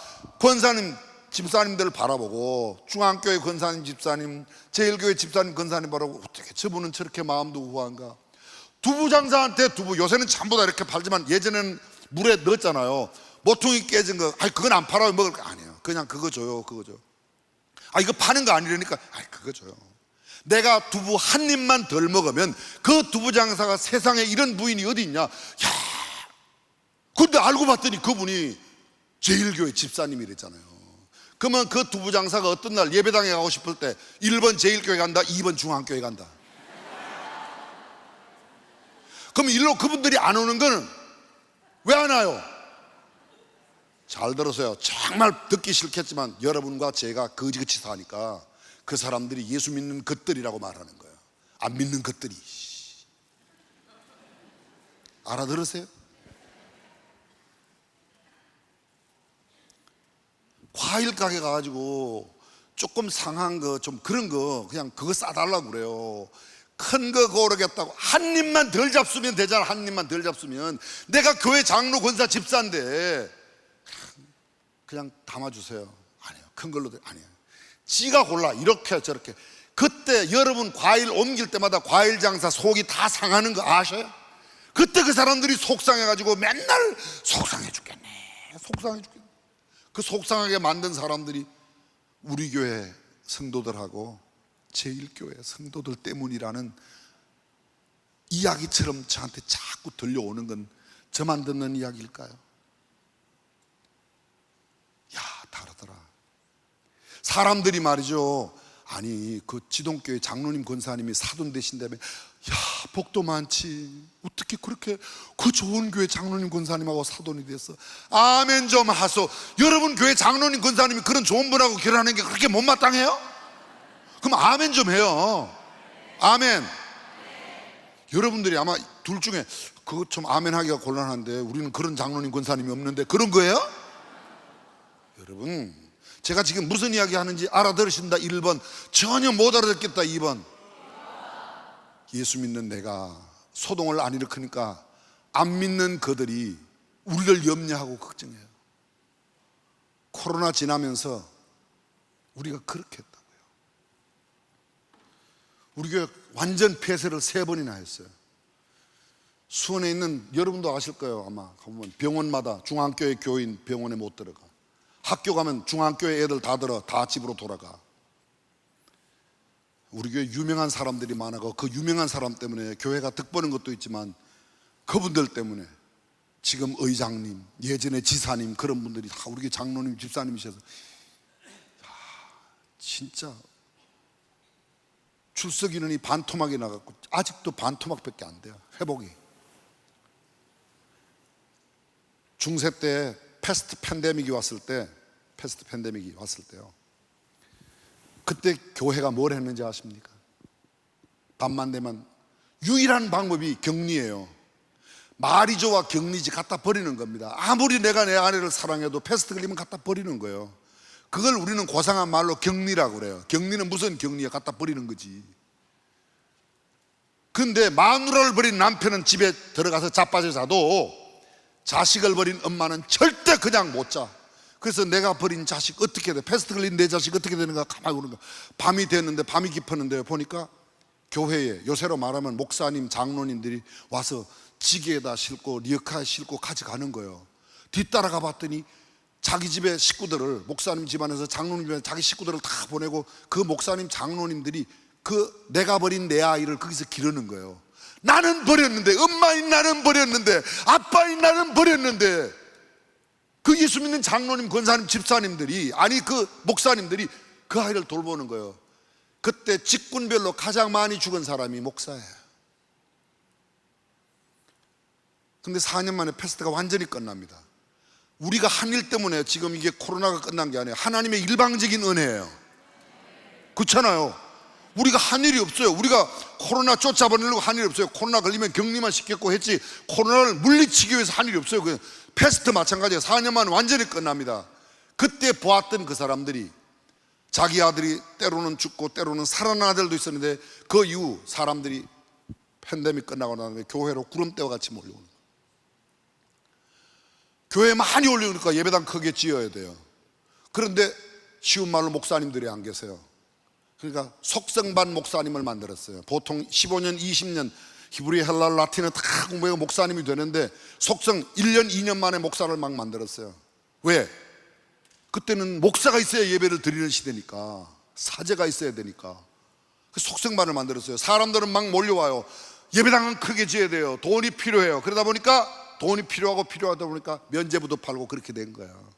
권사님, 집사님들을 바라보고, 중앙교회 권사님, 집사님, 제1교회 집사님, 권사님 바라보고, 어떻게 저분은 저렇게 마음도 우아한가. 두부 장사한테 두부, 요새는 전부 다 이렇게 팔지만 예전에는 물에 넣었잖아요. 모퉁이 깨진 거, 아니 그건 안 팔아요, 먹을 거 아니에요. 그냥 그거 줘요, 그거 줘. 아, 이거 파는 거 아니라니까, 아니 그거 줘요. 내가 두부 한 입만 덜 먹으면 그 두부 장사가 세상에 이런 부인이 어디 있냐. 야, 근데 알고 봤더니 그분이 제1교회 집사님이랬잖아요. 그러면 그 두부 장사가 어떤 날 예배당에 가고 싶을 때 1번 제1교회 간다, 2번 중앙교회 간다. 그럼 일로 그분들이 안 오는 거는 왜 안 와요? 잘 들으세요. 정말 듣기 싫겠지만 여러분과 제가 거지같이 사니까 그 사람들이 예수 믿는 것들이라고 말하는 거예요. 안 믿는 것들이. 알아들으세요? 과일 가게 가가지고 조금 상한 거, 좀 그런 거 그냥 그거 싸달라고 그래요. 큰 거 고르겠다고. 한 입만 덜 잡수면 되잖아. 한 입만 덜 잡수면. 내가 교회 장로 권사 집사인데 그냥 담아주세요. 아니에요. 큰 걸로. 아니에요. 지가 골라. 이렇게 저렇게. 그때 여러분 과일 옮길 때마다 과일 장사 속이 다 상하는 거 아셔요? 그때 그 사람들이 속상해가지고 맨날 속상해 죽겠네, 속상해 죽겠네. 그 속상하게 만든 사람들이 우리 교회 성도들하고 제1교회 성도들 때문이라는 이야기처럼 저한테 자꾸 들려오는 건 저만 듣는 이야기일까요? 야, 다르더라. 사람들이 말이죠, 아니 그 지동교회 장로님 권사님이 사돈 되신다며, 야 복도 많지, 어떻게 그렇게 그 좋은 교회 장로님 권사님하고 사돈이 됐어? 아멘 좀 하소. 여러분 교회 장로님 권사님이 그런 좋은 분하고 결혼하는 게 그렇게 못마땅해요? 그럼 아멘 좀 해요. 아멘. 여러분들이 아마 둘 중에 그거 좀 아멘 하기가 곤란한데 우리는 그런 장로님 권사님이 없는데 그런 거예요? 여러분, 제가 지금 무슨 이야기 하는지 알아들으신다 1번, 전혀 못 알아듣겠다 2번. 예수 믿는 내가 소동을 안 일으키니까 안 믿는 그들이 우리를 염려하고 걱정해요. 코로나 지나면서 우리가 그렇게 했다고요. 우리 교회 완전 폐쇄를 3번이나 했어요. 수원에 있는, 여러분도 아실 거예요. 아마 가보면 병원마다 중앙교회 교인 병원에 못 들어가. 학교 가면 중앙교회 애들 다 들어, 다 집으로 돌아가. 우리 교회 유명한 사람들이 많아서 그 유명한 사람 때문에 교회가 득보는 것도 있지만 그분들 때문에 지금 의장님, 예전에 지사님, 그런 분들이 다 우리 교회 장로님, 집사님이셔서 진짜 출석 인원이 반토막이 나갔고 아직도 반토막밖에 안 돼요, 회복이. 중세 때 패스트 팬데믹이 왔을 때요, 그때 교회가 뭘 했는지 아십니까? 밤만 되면 유일한 방법이 격리예요. 말이죠와 격리지 갖다 버리는 겁니다. 아무리 내가 내 아내를 사랑해도 패스트 걸리면 갖다 버리는 거예요. 그걸 우리는 고상한 말로 격리라고 그래요. 격리는 무슨 격리야? 갖다 버리는 거지. 근데 마누라를 버린 남편은 집에 들어가서 자빠져 자도 자식을 버린 엄마는 절대 그냥 못 자. 그래서 내가 버린 자식 어떻게 돼? 패스트 걸린 내 자식 어떻게 되는가 가만히 보는 거. 밤이 됐는데, 밤이 깊었는데 보니까 교회에, 요새로 말하면 목사님, 장로님들이 와서 지게에다 싣고 리어카에 싣고 가져가는 거예요. 뒤따라가 봤더니 자기 집의 식구들을, 목사님 집안에서 장로님 집안에 자기 식구들을 다 보내고 그 목사님, 장로님들이 그 내가 버린 내 아이를 거기서 기르는 거예요. 나는 버렸는데, 엄마인 나는 버렸는데, 아빠인 나는 버렸는데, 그 예수 믿는 장로님, 권사님, 집사님들이, 아니 그 목사님들이 그 아이를 돌보는 거예요. 그때 직군별로 가장 많이 죽은 사람이 목사예요. 근데 4년 만에 패스트가 완전히 끝납니다. 우리가 한 일 때문에 지금 이게 코로나가 끝난 게 아니에요. 하나님의 일방적인 은혜예요. 그렇잖아요. 우리가 한 일이 없어요. 우리가 코로나 쫓아버리려고 한 일이 없어요. 코로나 걸리면 격리만 시켰고 했지, 코로나를 물리치기 위해서 한 일이 없어요. 그 패스트 마찬가지예요. 4년 만에 완전히 끝납니다. 그때 보았던 그 사람들이, 자기 아들이 때로는 죽고 때로는 살아난 아들도 있었는데, 그 이후 사람들이 팬데믹 끝나고 나면 교회로 구름대와 같이 몰려오는 거예요. 교회 많이 올려오니까 예배당 크게 지어야 돼요. 그런데 쉬운 말로 목사님들이 안 계세요. 그러니까 속성반 목사님을 만들었어요. 보통 15년, 20년 히브리, 헬라, 라틴을 다 공부해서 목사님이 되는데 속성 1년, 2년 만에 목사를 막 만들었어요. 왜? 그때는 목사가 있어야 예배를 드리는 시대니까, 사제가 있어야 되니까. 그 속성반을 만들었어요. 사람들은 막 몰려와요. 예배당은 크게 지어야 돼요. 돈이 필요해요. 그러다 보니까 돈이 필요하다 보니까 면제부도 팔고 그렇게 된 거예요.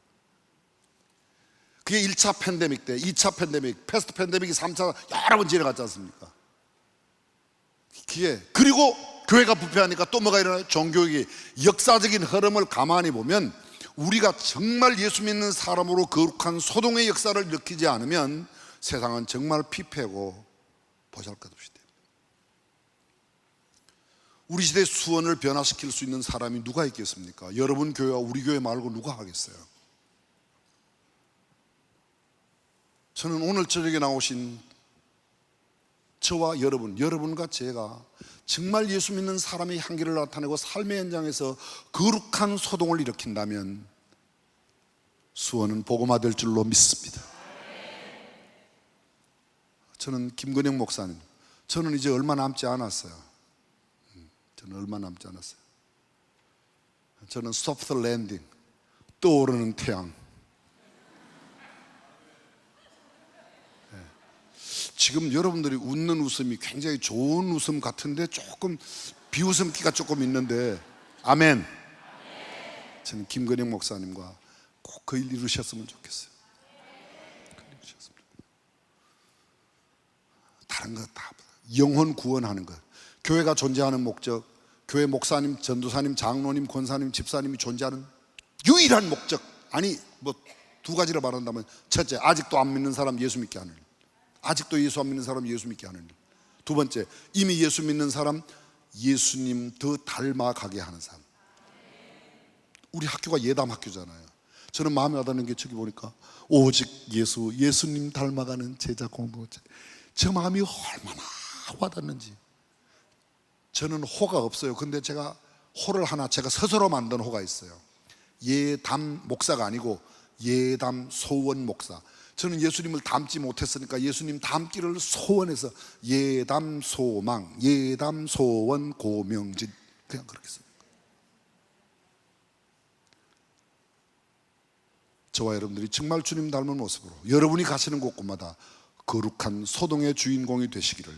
그게 1차 팬데믹 때, 2차 팬데믹, 패스트 팬데믹이 3차 여러 번 지나갔지 않습니까? 그리고 교회가 부패하니까 또 뭐가 일어나요? 종교의 역사적인 흐름을 가만히 보면 우리가 정말 예수 믿는 사람으로 거룩한 소동의 역사를 일으키지 않으면 세상은 정말 피폐고 보잘것없이 됩니다. 우리 시대의 수원을 변화시킬 수 있는 사람이 누가 있겠습니까? 여러분 교회와 우리 교회 말고 누가 하겠어요? 저는 오늘 저녁에 나오신 저와 여러분과 제가 정말 예수 믿는 사람의 향기를 나타내고 삶의 현장에서 거룩한 소동을 일으킨다면 수원은 복음화될 줄로 믿습니다. 저는 김건영 목사님, 저는 이제 얼마 남지 않았어요. 저는 소프트 랜딩, 떠오르는 태양. 지금 여러분들이 웃는 웃음이 굉장히 좋은 웃음 같은데 조금 비웃음기가 조금 있는데, 아멘. 저는 김건영 목사님과 꼭 그 일 이루셨으면 좋겠어요. 다른 것 다 영혼 구원하는 것, 교회가 존재하는 목적, 교회 목사님, 전도사님, 장로님, 권사님, 집사님이 존재하는 유일한 목적, 아니 뭐 두 가지로 말한다면, 첫째, 아직도 안 믿는 사람 예수 믿게 하는 일. 아직도 예수 안 믿는 사람 예수 믿게 하는 일. 두 번째, 이미 예수 믿는 사람 예수님 더 닮아가게 하는 사람. 우리 학교가 예담 학교잖아요. 저는 마음에 와닿는 게 저기 보니까 오직 예수님 닮아가는 제자 공동체. 저 마음이 얼마나 와닿는지. 저는 호가 없어요. 근데 제가 호를 하나 제가 스스로 만든 호가 있어요. 예담 목사가 아니고 예담 소원 목사. 저는 예수님을 닮지 못했으니까 예수님 닮기를 소원해서 예담 소망, 예담 소원 고명진, 그냥 그렇게 써요. 저와 여러분들이 정말 주님 닮은 모습으로 여러분이 가시는 곳곳마다 거룩한 소동의 주인공이 되시기를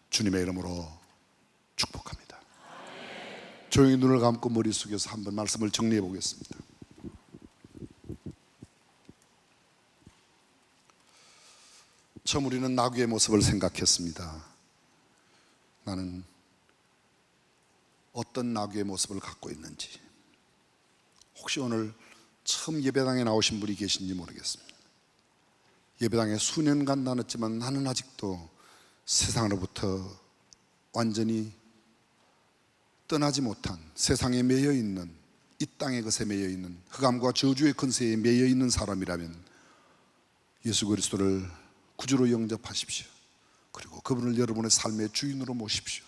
주님의 이름으로 축복합니다. 조용히 눈을 감고 머리 숙여서 한번 말씀을 정리해 보겠습니다. 처음 우리는 나귀의 모습을 생각했습니다. 나는 어떤 나귀의 모습을 갖고 있는지. 혹시 오늘 처음 예배당에 나오신 분이 계신지 모르겠습니다. 예배당에 수년간 다녔지만 나는 아직도 세상으로부터 완전히 떠나지 못한 세상에 매여 있는, 이 땅의 것에 매여 있는, 흑암과 저주의 근세에 매여 있는 사람이라면 예수 그리스도를 구주로 영접하십시오. 그리고 그분을 여러분의 삶의 주인으로 모십시오.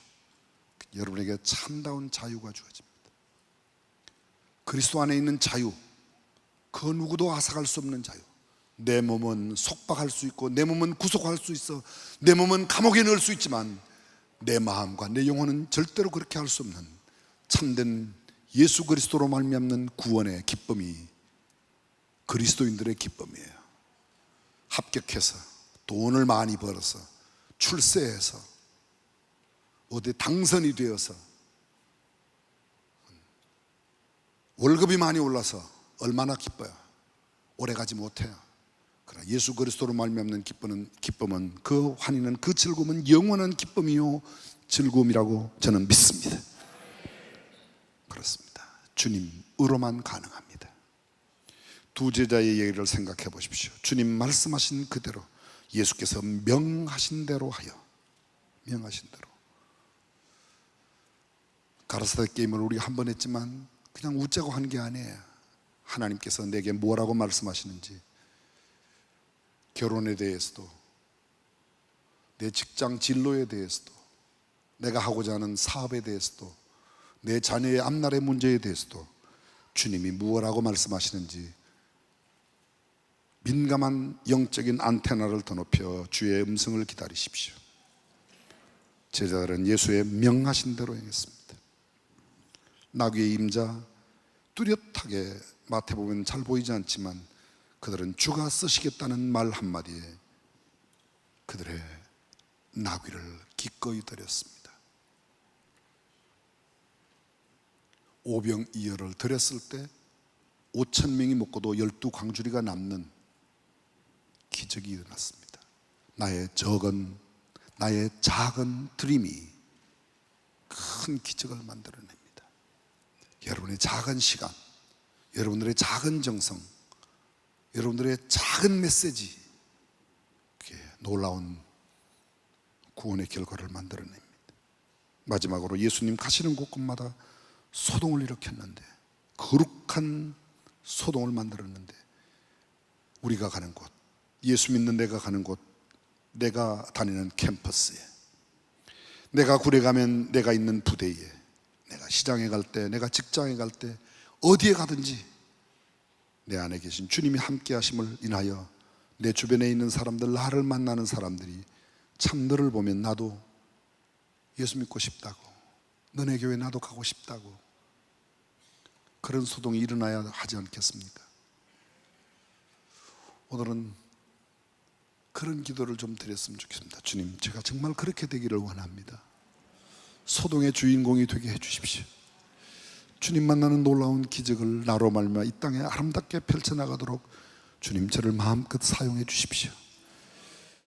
여러분에게 참다운 자유가 주어집니다. 그리스도 안에 있는 자유, 그 누구도 앗아갈 수 없는 자유. 내 몸은 속박할 수 있고, 내 몸은 구속할 수 있어, 내 몸은 감옥에 넣을 수 있지만 내 마음과 내 영혼은 절대로 그렇게 할 수 없는 참된 예수 그리스도로 말미암는 구원의 기쁨이 그리스도인들의 기쁨이에요. 합격해서 돈을 많이 벌어서 출세해서 어디 당선이 되어서 월급이 많이 올라서 얼마나 기뻐요. 오래가지 못해요. 그러나 예수 그리스도로 말미암는 기쁨은 그 환희는, 그 즐거움은 영원한 기쁨이요 즐거움이라고 저는 믿습니다. 그렇습니다. 주님으로만 가능합니다. 두 제자의 얘기를 생각해 보십시오. 주님 말씀하신 그대로, 예수께서 명하신 대로 하여, 명하신 대로. 가라사대 게임을 우리 한 번 했지만 그냥 웃자고 한 게 아니에요. 하나님께서 내게 뭐라고 말씀하시는지, 결혼에 대해서도, 내 직장 진로에 대해서도, 내가 하고자 하는 사업에 대해서도, 내 자녀의 앞날의 문제에 대해서도 주님이 무엇라고 말씀하시는지 민감한 영적인 안테나를 더 높여 주의 음성을 기다리십시오. 제자들은 예수의 명하신 대로 행했습니다. 나귀의 임자, 뚜렷하게 마태복음은 잘 보이지 않지만 그들은 주가 쓰시겠다는 말 한마디에 그들의 나귀를 기꺼이 드렸습니다. 오병이어를 드렸을 때 5,000명이 먹고도 12광주리가 남는 기적이 일어났습니다. 나의 작은 드림이 큰 기적을 만들어냅니다. 여러분의 작은 시간, 여러분들의 작은 정성, 여러분들의 작은 메시지, 그게 놀라운 구원의 결과를 만들어냅니다. 마지막으로 예수님 가시는 곳곳마다 소동을 일으켰는데, 거룩한 소동을 만들었는데, 우리가 가는 곳, 예수 믿는 내가 가는 곳, 내가 다니는 캠퍼스에, 내가 굴에 가면 내가 있는 부대에, 내가 시장에 갈 때, 내가 직장에 갈 때, 어디에 가든지 내 안에 계신 주님이 함께 하심을 인하여 내 주변에 있는 사람들, 나를 만나는 사람들이 참 너를 보면 나도 예수 믿고 싶다고, 너네 교회 나도 가고 싶다고, 그런 소동이 일어나야 하지 않겠습니까? 오늘은 그런 기도를 좀 드렸으면 좋겠습니다. 주님, 제가 정말 그렇게 되기를 원합니다. 소동의 주인공이 되게 해주십시오. 주님 만나는 놀라운 기적을 나로 말미암아 이 땅에 아름답게 펼쳐나가도록 주님 저를 마음껏 사용해 주십시오.